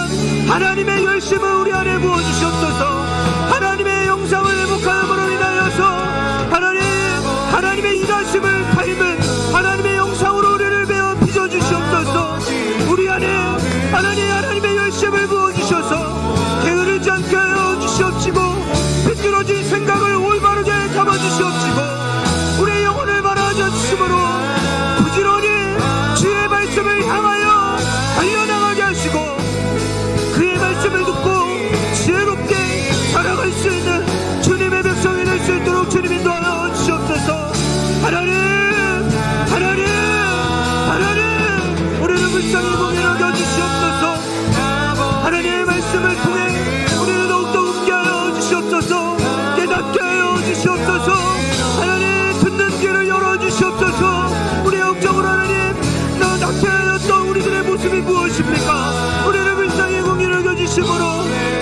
하나님의 열심을 우리 안에 부어주시옵소서. 하나님의 영상을 회복하므로 인하여서 하나님의 일하심을 닮은 하나님의 영상으로 우리를 베어 빚어주시옵소서. 우리 안에 하나님의 열심을 부어주셔서 게으르지 않게 하여 주시옵시고 비뚤어진 생각을 올바르게 잡아주시옵시고 우리의 영혼을 말하지 않으심으로 부지런히 주의 말씀을 향하여 달려나가게 하시고 그의 말씀을 듣고 지혜롭게 살아갈 수 있는 주님의 백성이 될 수 있도록 주님 인도하여 주시옵소서. 하나님 우리를 불쌍히 보게 여겨주시옵소서. 하나님의 말씀을 통해 우리를 더욱더 웃게 하여 주시옵소서. 깨닫게 하여 주시옵소서. 하나님 듣는 귀를 열어주시옵소서. 우리의 영적으로 하나님 낮게 하였던 우리들의 모습이 무엇입니까? 우리를 불쌍히 공의를 여겨주심으로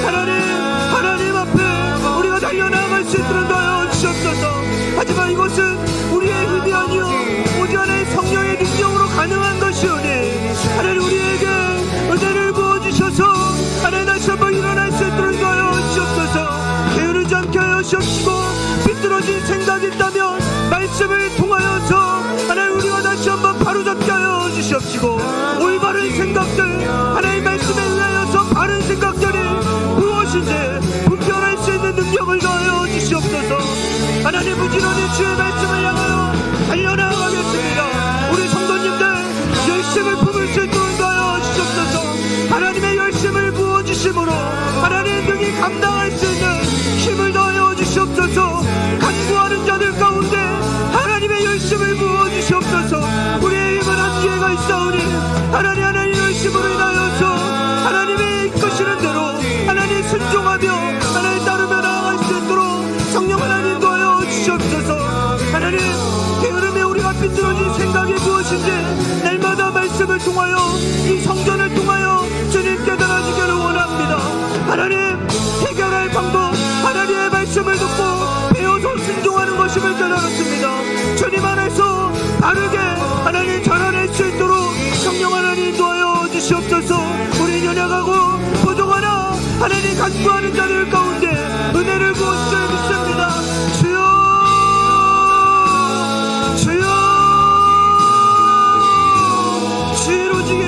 하나님 앞에 우리가 달려나갈 수 있도록 하여 주시옵소서. 하지만 이것은 우리의 힘이 아니요 오직 하나의 성령의 능력으로 가능한 것이오니 하나님 우리에게 은혜를 부어주셔서 하나님 다시 한번 일어날 수 있도록 하여 주시옵소서. 게으르지 않게 하여 주시옵시고 비뚤어진 생각이 있다면 말씀을 통하여서 하나님 우리가 다시 한번 바로잡게 하여 주시옵시고 올바른 생각들 하나님 말씀에 의하여서 바른 생각들이 무엇인지 분별할 수 있는 능력을 더하여 주시옵소서. 하나님 부지런히 주의 말씀을 향하여 달려나가겠습니다. 우리 성도님들 열심을 품을 수 있도록 하여 주시옵소서. 하나님의 열심을 부어주심으로 하나님 등이 감당할 수 있는 힘을 더하여 주시옵소서. 간구하는 자들 가운데 하나님의 열심을 부어주시옵소서. 우리의 힘은 한계가 있사오니 하나님 열심으로 인하여서 하나님의 이끄시는 대로 하나님 순종하며 하나님 따르며 나아갈 수 있도록 성령 하나님 도하여 주시옵소서. 하나님 게으름에 우리가 비뚤어진 생각이 무엇인지 날마다 말씀을 통하여 이 성전을 통하여 주님 깨달아주기를 원합니다. 하나님 해결할 방법 하나님의 말씀을 듣고 배워서 순종하는 것임을 깨달았습니다. 주님 안에서 바르게 하나님 자라낼 수 있도록 성령 하나님 도하여 주시옵소서. 우리 연약하고 부족하나 하나님 간구하는 자들 가운데 은혜를 부어주실 믿습니다. 주여 지혜로지게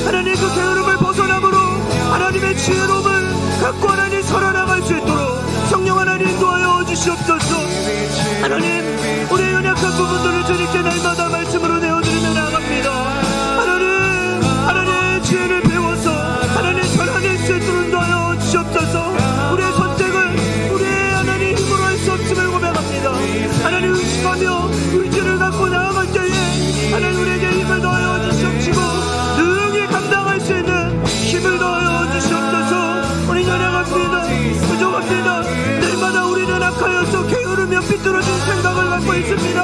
하나님 그 게으름을 벗어남으로 하나님의 지혜로움을 갖고 하나님 살아나갈 수 있도록 성령 하나님 도하여 주시옵소서. 하나님 우리의 연약한 부분들을 주님께 날마다 말씀으로 내어드리며 나갑니다. 하나님의 지혜를 배워서 하나님 살아낼 수 있도록 도하여 주시옵소서. 우리의 선택을 우리의 하나님 힘으로 할 수 없음을 고백합니다. 하나님 의식하며 의지를 갖고 나아갈 때에 하나님 우리에게 힘을 더하여 주시옵시고 능히 감당할 수 있는 힘을 더하여 주시옵소서. 우리 연약합니다. 부족합니다. 날마다 우리는 악하여서 게으르며 비뚤어진 생각을 갖고 있습니다.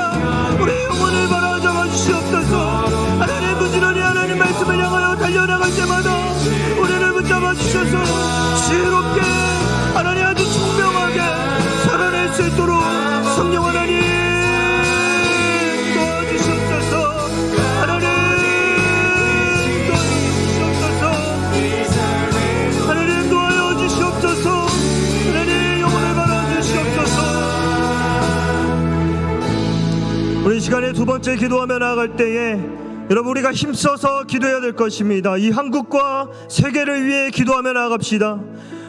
우리 영혼을 바라잡아 주시옵소서. 하나님 부지런히 하나님 말씀을 향하여 달려나갈 때마다 우리를 붙잡아 주셔서 지혜롭게 하나님 아주 총명하게 살아낼 수 있도록 성령 하나님 도와주시옵소서. 하나님 도와주시옵소서. 하나님 도와여 주시옵소서. 하나님 영혼을 바라 주시옵소서. 우리 시간에 두 번째 기도하며 나아갈 때에 여러분 우리가 힘써서 기도해야 될 것입니다. 이 한국과 세계를 위해 기도하며 나아갑시다.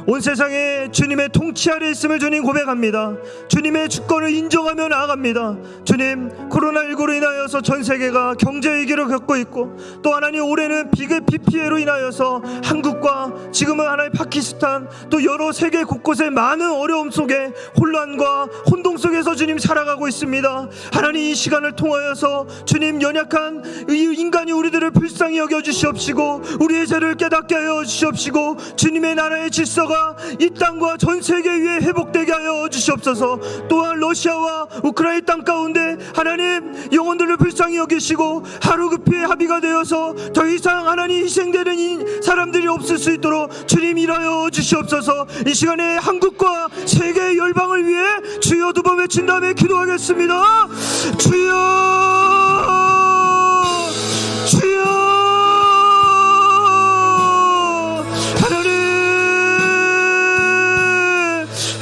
온 세상에 주님의 통치 아래 있음을 주님 고백합니다. 주님의 주권을 인정하며 나아갑니다. 주님 코로나19로 인하여서 전 세계가 경제 위기를 겪고 있고 또 하나님 올해는 비 피해로 인하여서 한국과 지금은 하나님 파키스탄 또 여러 세계 곳곳에 많은 어려움 속에 혼란과 혼동 속에서 주님 살아가고 있습니다. 하나님 이 시간을 통하여서 주님 연약한 이 인간이 우리들을 불쌍히 여겨주시옵시고 우리의 죄를 깨닫게 하여 주시옵시고 주님의 나라의 질서가 평화가 이 땅과 전 세계 위에 회복되게 하여 주시옵소서. 또한 러시아와 우크라이나 땅 가운데 하나님 영혼들을 불쌍히 여기시고 하루급히 합의가 되어서 더 이상 하나님 희생되는 이 사람들이 없을 수 있도록 주님 일하여 주시옵소서. 이 시간에 한국과 세계 열방을 위해 주여 두 번 외친 다음에 기도하겠습니다. 주여 주여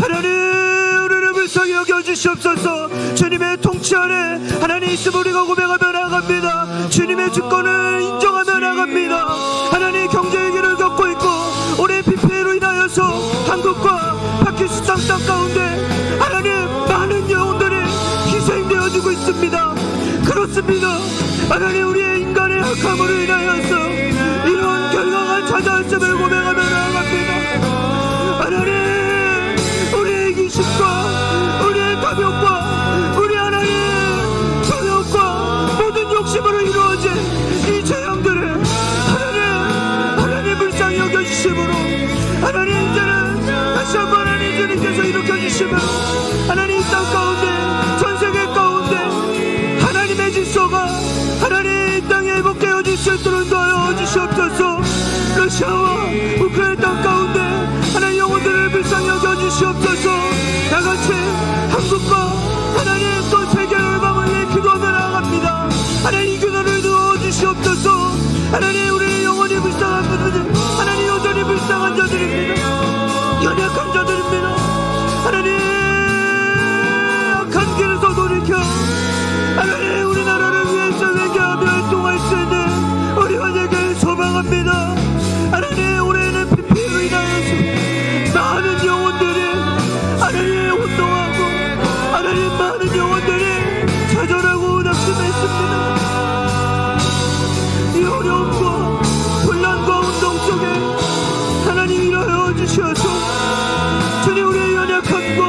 하나님 우리를 불쌍히 여겨주시옵소서. 주님의 통치 아래 하나님 있음을 우리가 고백하며 나아갑니다. 주님의 주권을 인정하며 나아갑니다. 하나님 경제 위기를 겪고 있고 올해 비피해로 인하여서 한국과 파키스탄 땅 가운데 하나님 많은 영혼들이 희생되어지고 있습니다. 그렇습니다. 하나님 우리의 인간의 악함으로 인하여서 이런 결과가 찾아왔음을 고백하며 나아갑니다. 하나님 우리의 이기심과 우리의 탐욕과 우리 하나님 탐욕과 모든 욕심으로 이루어진 이 재앙들을 하나님 불쌍히 여겨주심으로 하나님 이제는 다시 한번 하나님 주님께서 일으켜주심으로 하나님 이 땅 가운데 전 세계 가운데 하나님의 질서가 하나님 이 땅에 회복되어질 수 있도록 도와주시옵소서. 러시아와 우크라이나 땅 가운데 하나님 영혼들을 불쌍히 여겨주시옵소서. 다같이 한국과 하나님 또 세계 열방을 위해 기도하며 나아갑니다. 하나님 이 기도를 도와주시옵소서. 하나님 우리의 영혼이 불쌍한 분들 하나님 여전히 불쌍한 자들입니다. 연약한 자들입니다. 하나님 악한 길에서 돌이켜 하나님 우리나라를 위해서 회개하며 활동할 수 있는 우리와 되길 소망합니다. 하나님 올해는 비피로 인하여서 많은 영혼들이 하나님 혼동하고 하나님 많은 영혼들이 좌절하고 낙심했습니다. 이 어려움과 혼란과 운동 속에 하나님 일하여 주셔서 주님 우리의 연약함과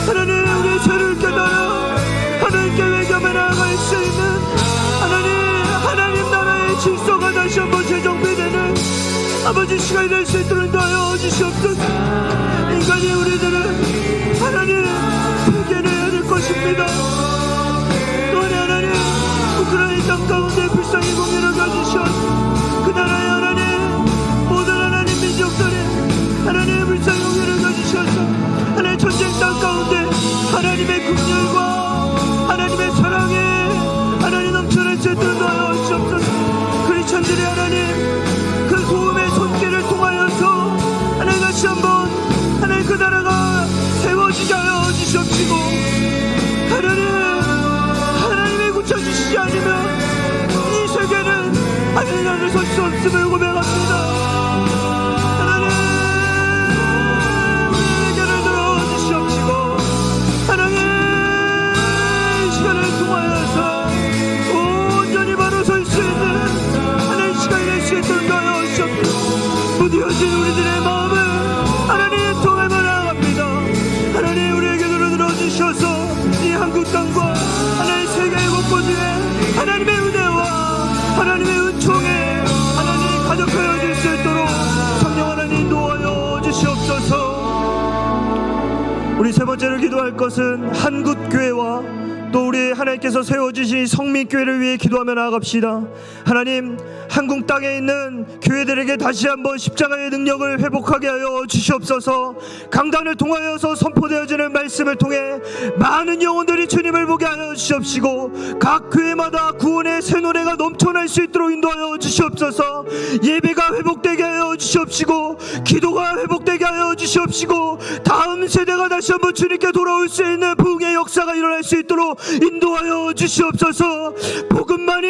하나님 우리의 죄를 깨달아 하나님께 회개하며 나아갈 수 있는 하나님 나라의 질서가 다시 한번 재정비되는 아버지 시간이 될 수 있도록 도와여 주시옵소서. 인간이 우리들은 하나님 회개해야 될 것입니다. 또한 하나님 우크라이나 땅 가운데 불쌍히 공연을 가주셔서 그 나라의 하나님 모든 하나님 민족들이 하나님 불쌍히 공연을 가주셔서 하나님 전쟁 땅 가운데 하나님의 긍휼과 하나님의 사랑에 하나님 넘쳐날 수 있도록 도와주시옵소서. 크리스천들이 하나님 그 도움의 손길을 통하여서 하나님 다시 한번 하나님 그 나라가 세워지게 하여 주시옵시고 하나님의 굳혀주시지 않으면 이 세계는 하나님 나라를 설 수 없음을 고백합니다. 하나님 우리에게를 들어주시옵시고 하나님 이 시간을 통하여서 온전히 바로 설 수 있는 하나님 시간이 될 수 있도록 도와주시옵소서. 무뎌진 우리들의 마음을 하나님 통하며 나아갑니다. 하나님 우리에게 들어주셔서 이 한국 땅과 하나님 세계의 곳곳에 하나님의 은혜와 하나님의 은총에 하나님 가득하여 줄 수 있도록 성령 하나님 도와여 주시옵소서. 우리 세 번째로 기도할 것은 한국교회와 또 우리 하나님께서 세워주신 성민교회를 위해 기도하며 나아갑시다. 하나님 한국 땅에 있는 교회들에게 다시 한번 십자가의 능력을 회복하게 하여 주시옵소서. 강단을 통하여서 선포되어지는 말씀을 통해 많은 영혼들이 주님을 보게 하여 주시옵시고 각 교회마다 구원의 새 노래가 넘쳐날 수 있도록 인도하여 주시옵소서. 예배가 회복되게 하여 주시옵시고 기도가 회복되게 하여 주시옵시고 다음 세대가 다시 한번 주님께 돌아올 수 있는 부흥의 역사가 일어날 수 있도록 인도하여 주시옵소서. 복음만이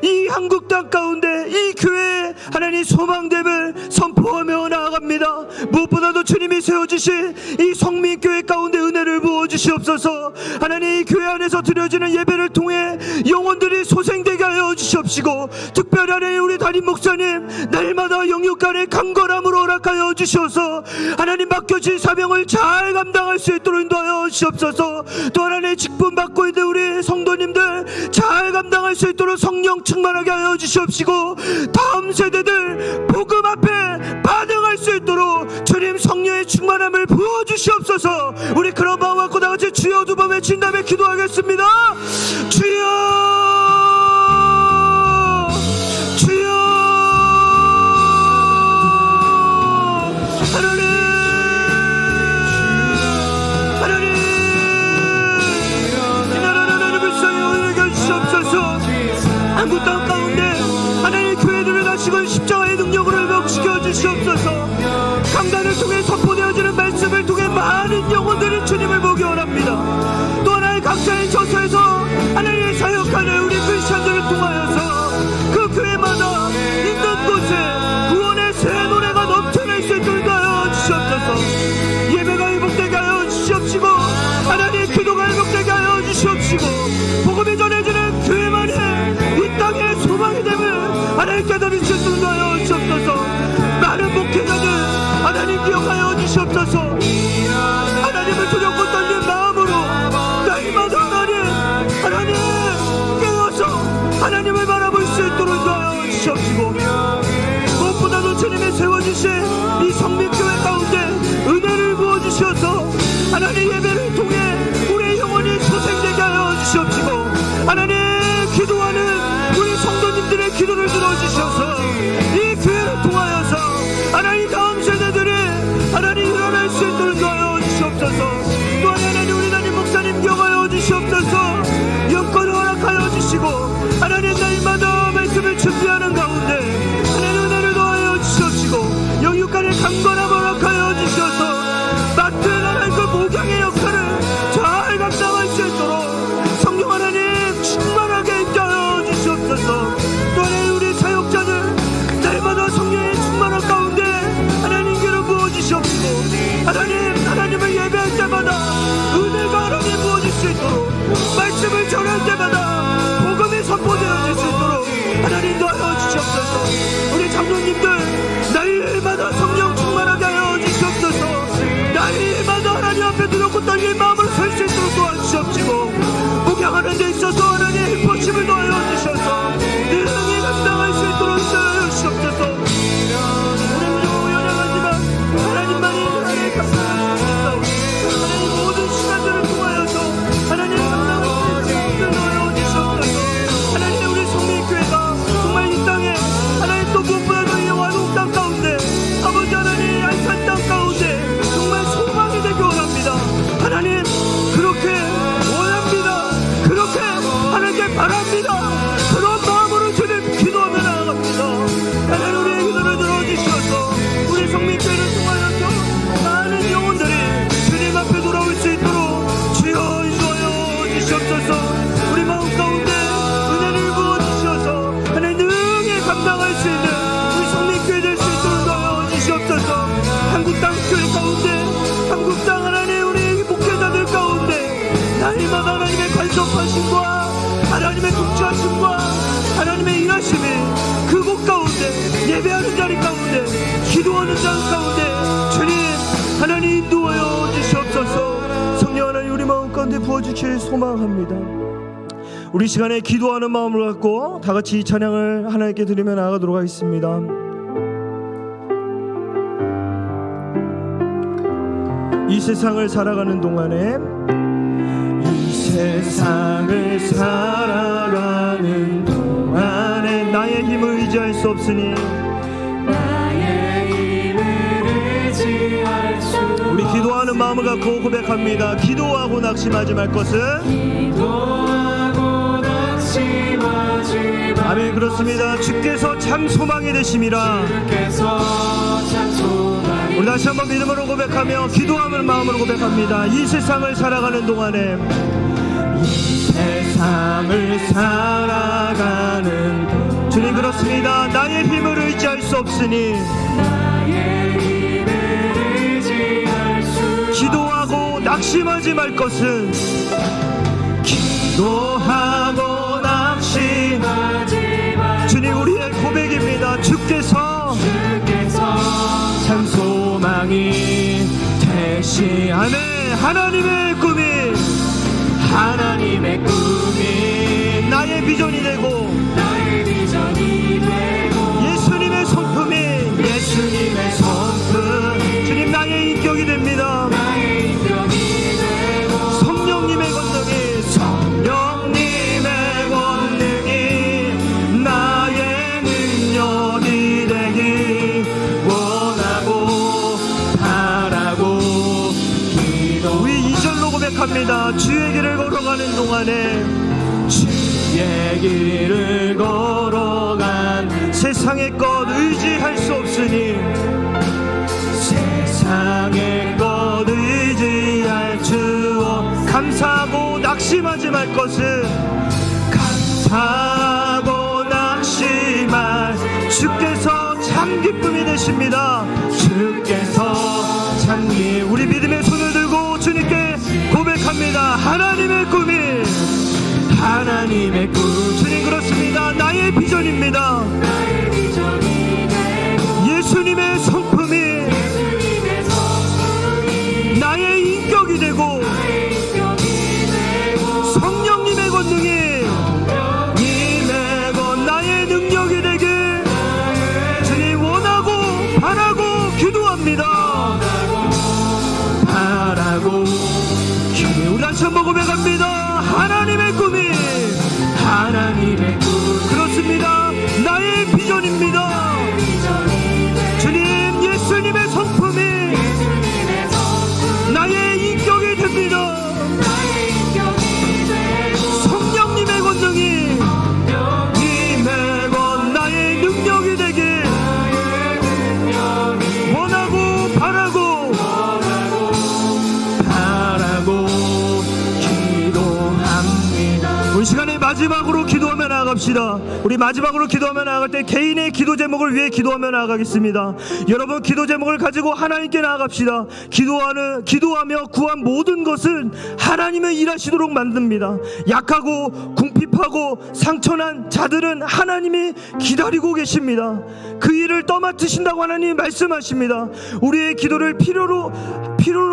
이 한국 땅 가운데 이 교회에 하나님 소망됨을 선포하며 나아갑니다. 무엇보다도 주님이 세워주신 이 성민교회 가운데 은혜를 부어주시옵소서. 하나님 이 교회 안에서 드려지는 예배를 통해 영혼들이 소생되게 하여 주시옵시고 특별히 하나님 우리 담임 목사님 날마다 영육간의 강건함으로 허락하여 주시옵소서. 하나님 맡겨진 사명을 잘 감당할 수 있도록 인도하여 주시옵소서. 또 하나님 직분 받고 있는 우리 성도님들 잘 감당할 수 있도록 성령 충만하게 하여 주시옵시고 다음 세대들 복음 앞에 반응할 수 수 있도록 주님 성령의 충만함을 부어주시옵소서. 우리 그런 마음 갖고 다같이 주여 두 번 외친 다음에 기도하겠습니다. 주여 주여 하나님 하나님 이 나라를 하나님을 사용하여 주시옵소서. 한국 땅 가운데 하나님의 교회들을 다시고 십자가의 능력으로 회복시켜 주시옵소서. 강단을 통해 선포되어지는 말씀을 통해 많은 영혼들이 주님을 보기 원합니다. 또 하나의 각자의 처소에서 하나님의 사역하는 우리 크리스천들을 통하여서 그 교회마다 있는 곳에 구원의 새 노래가 넘쳐날 수 있도록 하여 주시옵소서. 예배가 회복되게 하여 주시옵시고 하나님의 기도가 회복되게 하여 주시옵시고 복음이 전해지는 교회만이 이 땅의 소망이 됨을 하나님 깨달을 수 있도록 하여 주시옵소서. 많은 목회자들 하나님 기억하여 주시옵소서. 하나님을 두렵고 떨린 마음으로 날마다 하나님 깨어서 하나님을 바라볼 수 있도록 하여 주시옵시고 무엇보다도 주님의 세워주신 이 성민교회 가운데 은혜를 부어주셔서 하나님 예배를 통해 우리의 영혼이 소생되게 하여 주시옵시고 하나님 기도하는 우리 성도님들의 기도를 들어주셔서 이 교회를 통하여서 하나님 다음 세대들이 하나님 일어날 수 있도록 하여 주시옵소서. 또 하나님 우리 담임 목사님 기억하여 주시옵소서. 영권을 허락하여 주시고 하나님 날마다 말씀을 준비하는 가운데 하나님 은혜를 더하여 주시옵시고 영육간의 강건함을 허락하여 주셔서 맡은 하나님 그 목양의 역할을 잘 감당할 수 있도록 성령 하나님 충만하게 인도하여 주시옵소서. 또 하나님 우리 사역자들 날마다 성령의 충만한 가운데 하나님 기름 부어주시옵시고 하나님을 예배할 때마다 은혜가 하나님 부어질 수 있도록 말씀을 전할 때마다 복음이 선포되어질 수 있도록 하나님 도와여 주시옵소서. 우리 장로님들 날마다 성령 충만하게 하여 주시옵소서. 날마다 하나님 앞에 두렵고 떨린 마음으로 설 수 있도록 도와주시옵시고 목양하는 데 있어서 하나님 힘보심을 도와여 주셔서 능히 감당할 수 있도록 하여 주시옵소서. 우리는 좀 연약하지만 하나님만이 하나님 감당할 수 있도록 하나님 모든 시간들을 통하여서 하나님 감당할 수 있도록 도와여 주시옵소서. 하나님 우리 성민교회가 정말 이 땅에 하나님 또 무엇보다도 이 완곡 땅 가운데 아버지 하나님 안산 땅 가운데 정말 소망이 되기 원합니다. 하나님 그렇게 원합니다. 그렇게 하나님께 바랍니다. 그런 마음으로 주님 기도하며 나아갑니다. 하나님 우리의 기도를 들어주셔서 우리 성민교회를 통하여서 많은 영혼들이 주님 앞에 돌아올 수 있도록 주여 인도하여 주시옵소서. 우리 마음 가운데 은혜를 부어주셔서 하나님 능히 감당할 수 있는 우리 성민교회 될 수 있도록 하여 주시옵소서. 한국 땅 교회 가운데 한국 땅 하나님 우리 목회자들 가운데 날마다 하나님의 간섭하심과 하나님의 통치하심과 하나님의 일하심이 그곳 가운데 예배하는 자리 가운데 기도하는 자리 가운데 주님 하나님 인도하여 주시옵소서. 성령 하나님 우리 마음 가운데 부어주실 소망합니다. 우리 시간에 기도하는 마음을 갖고 다같이 이 찬양을 하나님께 드리며 나아가도록 하겠습니다. 이 세상을 살아가는 동안에 이 세상을 살아가는 동안에 나의 힘을 의지할 수 없으니 우리 기도하는 마음을 갖고 고백합니다. 기도하고 낙심하지 말 것은 아멘. 그렇습니다. 주께서 참 소망이 되심이라. 우리 다시 한번 믿음으로 고백하며 기도하는 마음으로 고백합니다. 이 세상을 살아가는 동안에 이 세상을 살아가는 주님 그렇습니다. 나의 힘을 의지할 수 없으니 기도하고 낙심하지 말 것은 기도하고 낙심하지 말 주님 우리의 고백입니다. 주께서 참 소망이 되시 아멘. 하나님의 꿈이 나의 비전이 되고 예수님의 성품이 고백합니다. 주의 길을 걸어가는 동안에 주의 길을 걸어간 세상의 것 의지할 수 없으니 세상의 것 의지할 주어 감사하고 낙심하지 말 것은 감사하고 낙심할 주께서 참 기쁨이 되십니다. 주께서 참기 우리 믿음의 손을 들고 주님께 고백합니다. 하나님의 꿈이 하나님의 꿈 주님 그렇습니다. 나의 비전입니다. 예수님의 성품이 나의 인격이 되고 성령님의 권능이 나의 능력이 되길 주님 원하고 바라고 기도합니다. 바라고 우리 다시 한번 고백합니다. 하나님의 꿈이 하나님의 꿈 그렇습니다. 나의 비전입니다. 주님 예수님의 성품이 나의 인격이 됩니다. 성령님의 권능이 임하고 나의 능력이 되길 원하고 바라고 기도합니다. 우리 시간에 마지막으로 기도하며 나아갑시다. 우리 마지막으로 기도하며 나아갈 때 개인의 기도 제목을 위해 기도하며 나아가겠습니다. 여러분 기도 제목을 가지고 하나님께 나아갑시다. 기도하며 구한 모든 것은 하나님의 일하시도록 만듭니다. 약하고 궁핍하고 상처난 자들은 하나님이 기다리고 계십니다. 그 일을 떠맡으신다고 하나님이 말씀하십니다. 우리의 기도를 필요로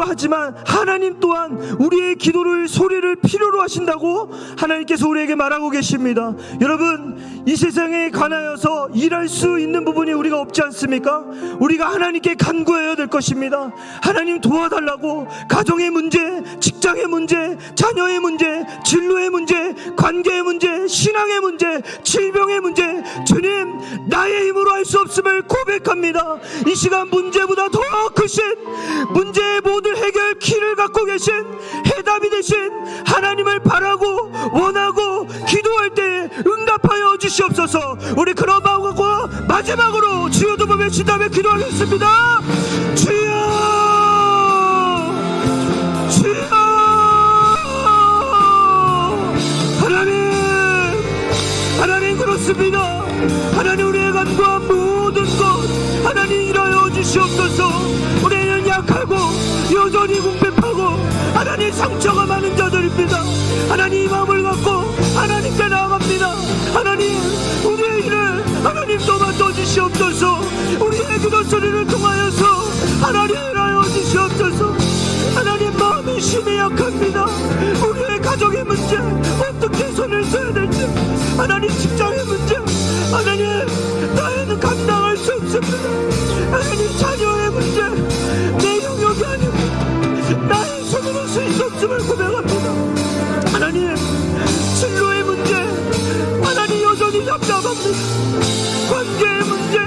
하지만 하나님 또한 우리의 기도를 소리를 필요로 하신다고 하나님께서 우리에게 말하고 계십니다. 여러분 이 세상에 관하여서 일할 수 있는 부분이 우리가 없지 않습니까? 우리가 하나님께 간구해야 될 것입니다. 하나님 도와달라고 가정의 문제, 직장의 문제, 자녀의 문제, 진로의 문제, 관계의 문제, 신앙의 문제, 질병의 문제 주님 나의 힘으로 할 수 없음을 고백합니다. 이 시간 문제보다 더 크신 문제의 모든 해결 키를 갖고 계신 해답이 되신 하나님을 바라고 원하고 기도할 때 응답하여 주시옵소서. 우리 그런 마음을 갖고 마지막으로 주여도 보며 신 다음에 기도하겠습니다. 주여 주여 하나님 그렇습니다. 하나님 우리의 간구한 모든 것 하나님 일하여 주시옵소서. 우리는 약하고 여전히 궁핍하고 하나님 상처가 많은 자들입니다. 하나님 이 마음을 갖고 하나님께 나아갑니다. 하나님 우리의 일을 하나님 도맡아 주시옵소서. 우리의 기도 소리를 통하여서 하나님 일하여 주시옵소서. 하나님 마음이 심히 약합니다. 우리의 가정의 문제 어떻게 손을 써야 될지 하나님 직장의 문제 하나님 나에는 감당할 수 없습니다. 하나님 자녀의 문제 내 영역이 아니고 나의 손으로 쓸 수 없음을 고백합니다. 하나님 진로의 문제 하나님 여전히 답답합니다. 관계의 문제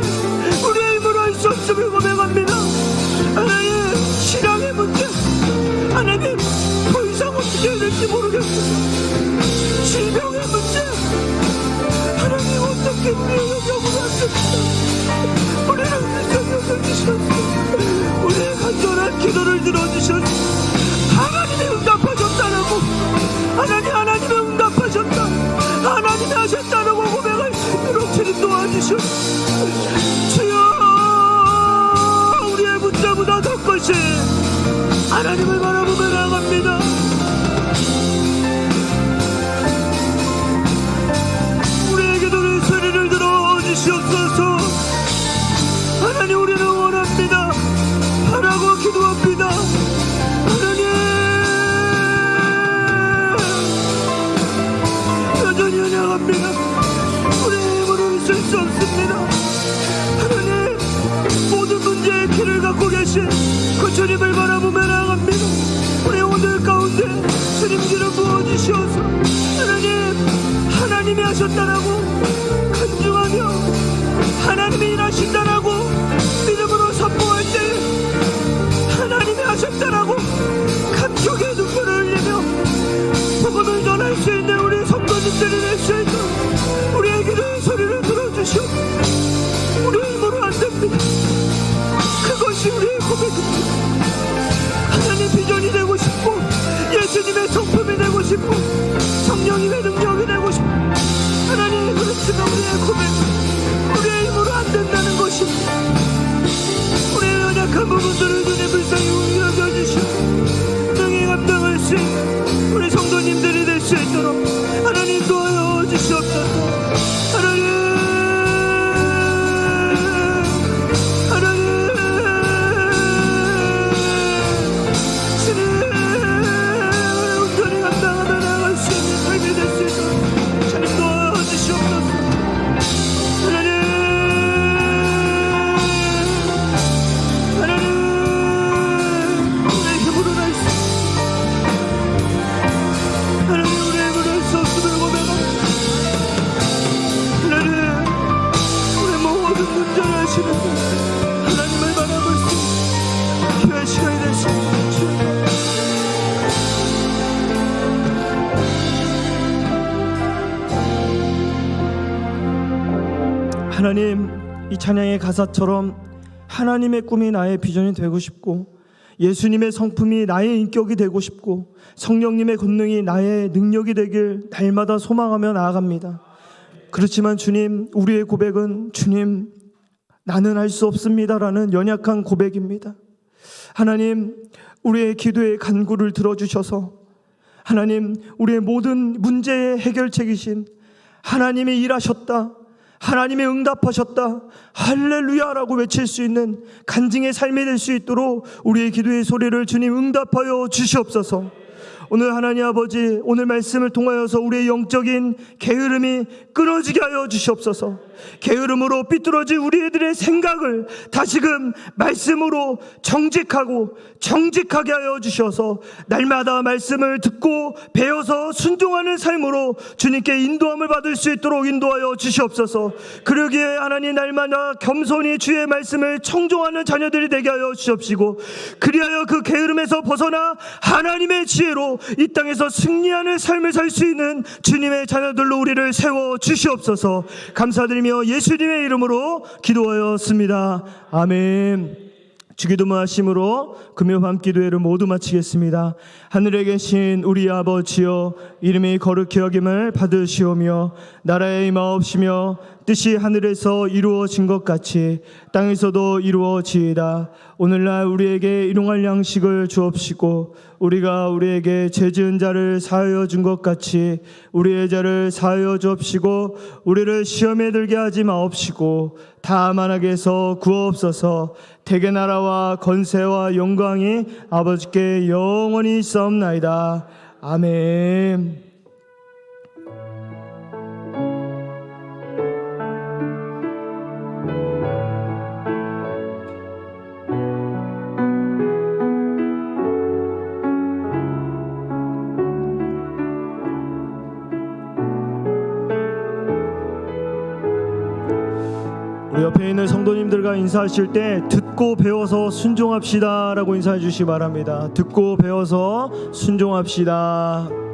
우리의 힘으로 할 수 없음을 고백합니다. 하나님 신앙의 문제 하나님 더 이상 어떻게 해야 될지 모르겠습니다. 질병의 문제 하나님 어떻게 우리의 영역으로 안 됩니다. 우리를 위해서 여겨주셨습니다. 우리의 간절한 기도를 들어주셨습니다. 하나님이 응답하셨다라고 하나님이 응답하셨다 하나님이 하셨다라고 고백할 수 있도록 주님 도와주셨습니다. 주여 우리의 문제보다 더 크신 하나님을 바라보며 나아갑니다. 우리의 기도의 소리를 들어주시옵소서. 하나님 우리는 원합니다. 바라고 기도합니다. 하나님 여전히 연약합니다. 우리의 힘으로는 쓸 수 없습니다. 하나님 모든 문제의 길을 갖고 계신 그 주님을 바라보며 나아갑니다. 우리 오늘 가운데 주님 길을 부어주시옵소서. 하나님이 하셨다라고 간증하며 하나님이 일하신다라고 믿음으로 선포할 때 하나님이 하셨다라고 감격의 눈물을 흘리며 온전히 낼 수 있도록 우리의 기도의 소리를 들어주시오. 우리의 힘으로 안 됩니다. 그것이 우리의 고백입니다. 하나님 비전이 되고 싶고 예수님의 성품이 되고 싶고 성령님의 능력이 되고 싶고 하나님, 그렇지만 우리의 고백, 우리의 힘으로 안 된다는 것입니다. 우리의 연약한 부분들을 눈에 불쌍히 여겨주시오. 능히 감당할 수 있는 우리 성도님들이 될 수 있도록 하나님 도와여 주시옵소서. 하나님 온전히 감당하며 나아갈 수 있는 삶이 될 수 있도록 하나님 도와여 주시옵소서. 하나님 우리의 힘으로 날 수 하나님 우리의 힘으로 할 수 없음을 고백합니다. 하나님 우리의 모든 문제를 하시는 하나님을 바라볼 수 있는 귀한 시간이 됐습니다. 하나님, 이 찬양의 가사처럼 하나님의 꿈이 나의 비전이 되고 싶고 예수님의 성품이 나의 인격이 되고 싶고 성령님의 권능이 나의 능력이 되길 날마다 소망하며 나아갑니다. 그렇지만 주님, 우리의 고백은 주님, 나는 할 수 없습니다라는 연약한 고백입니다. 하나님, 우리의 기도의 간구를 들어주셔서 하나님, 우리의 모든 문제의 해결책이신 하나님이 일하셨다, 하나님이 응답하셨다, 할렐루야라고 외칠 수 있는 간증의 삶이 될 수 있도록 우리의 기도의 소리를 주님 응답하여 주시옵소서. 오늘 하나님 아버지, 오늘 말씀을 통하여서 우리의 영적인 게으름이 끊어지게 하여 주시옵소서. 게으름으로 삐뚤어진 우리들의 생각을 다시금 말씀으로 정직하게 하여 주셔서 날마다 말씀을 듣고 배워서 순종하는 삶으로 주님께 인도함을 받을 수 있도록 인도하여 주시옵소서. 그러기에 하나님 날마다 겸손히 주의 말씀을 청종하는 자녀들이 되게 하여 주시옵시고, 그리하여 그 게으름에서 벗어나 하나님의 지혜로 이 땅에서 승리하는 삶을 살 수 있는 주님의 자녀들로 우리를 세워 주시옵소서. 감사드리며 예수님의 이름으로 기도하였습니다. 아멘. 주기도문 하심으로 금요 밤 기도회를 모두 마치겠습니다. 하늘에 계신 우리 아버지여, 이름이 거룩히 여김을 받으시오며 나라의 임하옵시며 뜻이 하늘에서 이루어진 것 같이 땅에서도 이루어지이다. 오늘날 우리에게 일용할 양식을 주옵시고 우리가 우리에게 죄 지은 자를 사하여 준 것 같이 우리의 죄를 사하여 주옵시고 우리를 시험에 들게 하지 마옵시고 다만 악에서 구하옵소서. 대개 나라와 권세와 영광이 아버지께 영원히 있사옵나이다. 아멘. 우리 옆에 있는 성도님들과 인사하실 때 듣고 배워서 순종합시다 라고 인사해 주시기 바랍니다. 듣고 배워서 순종합시다.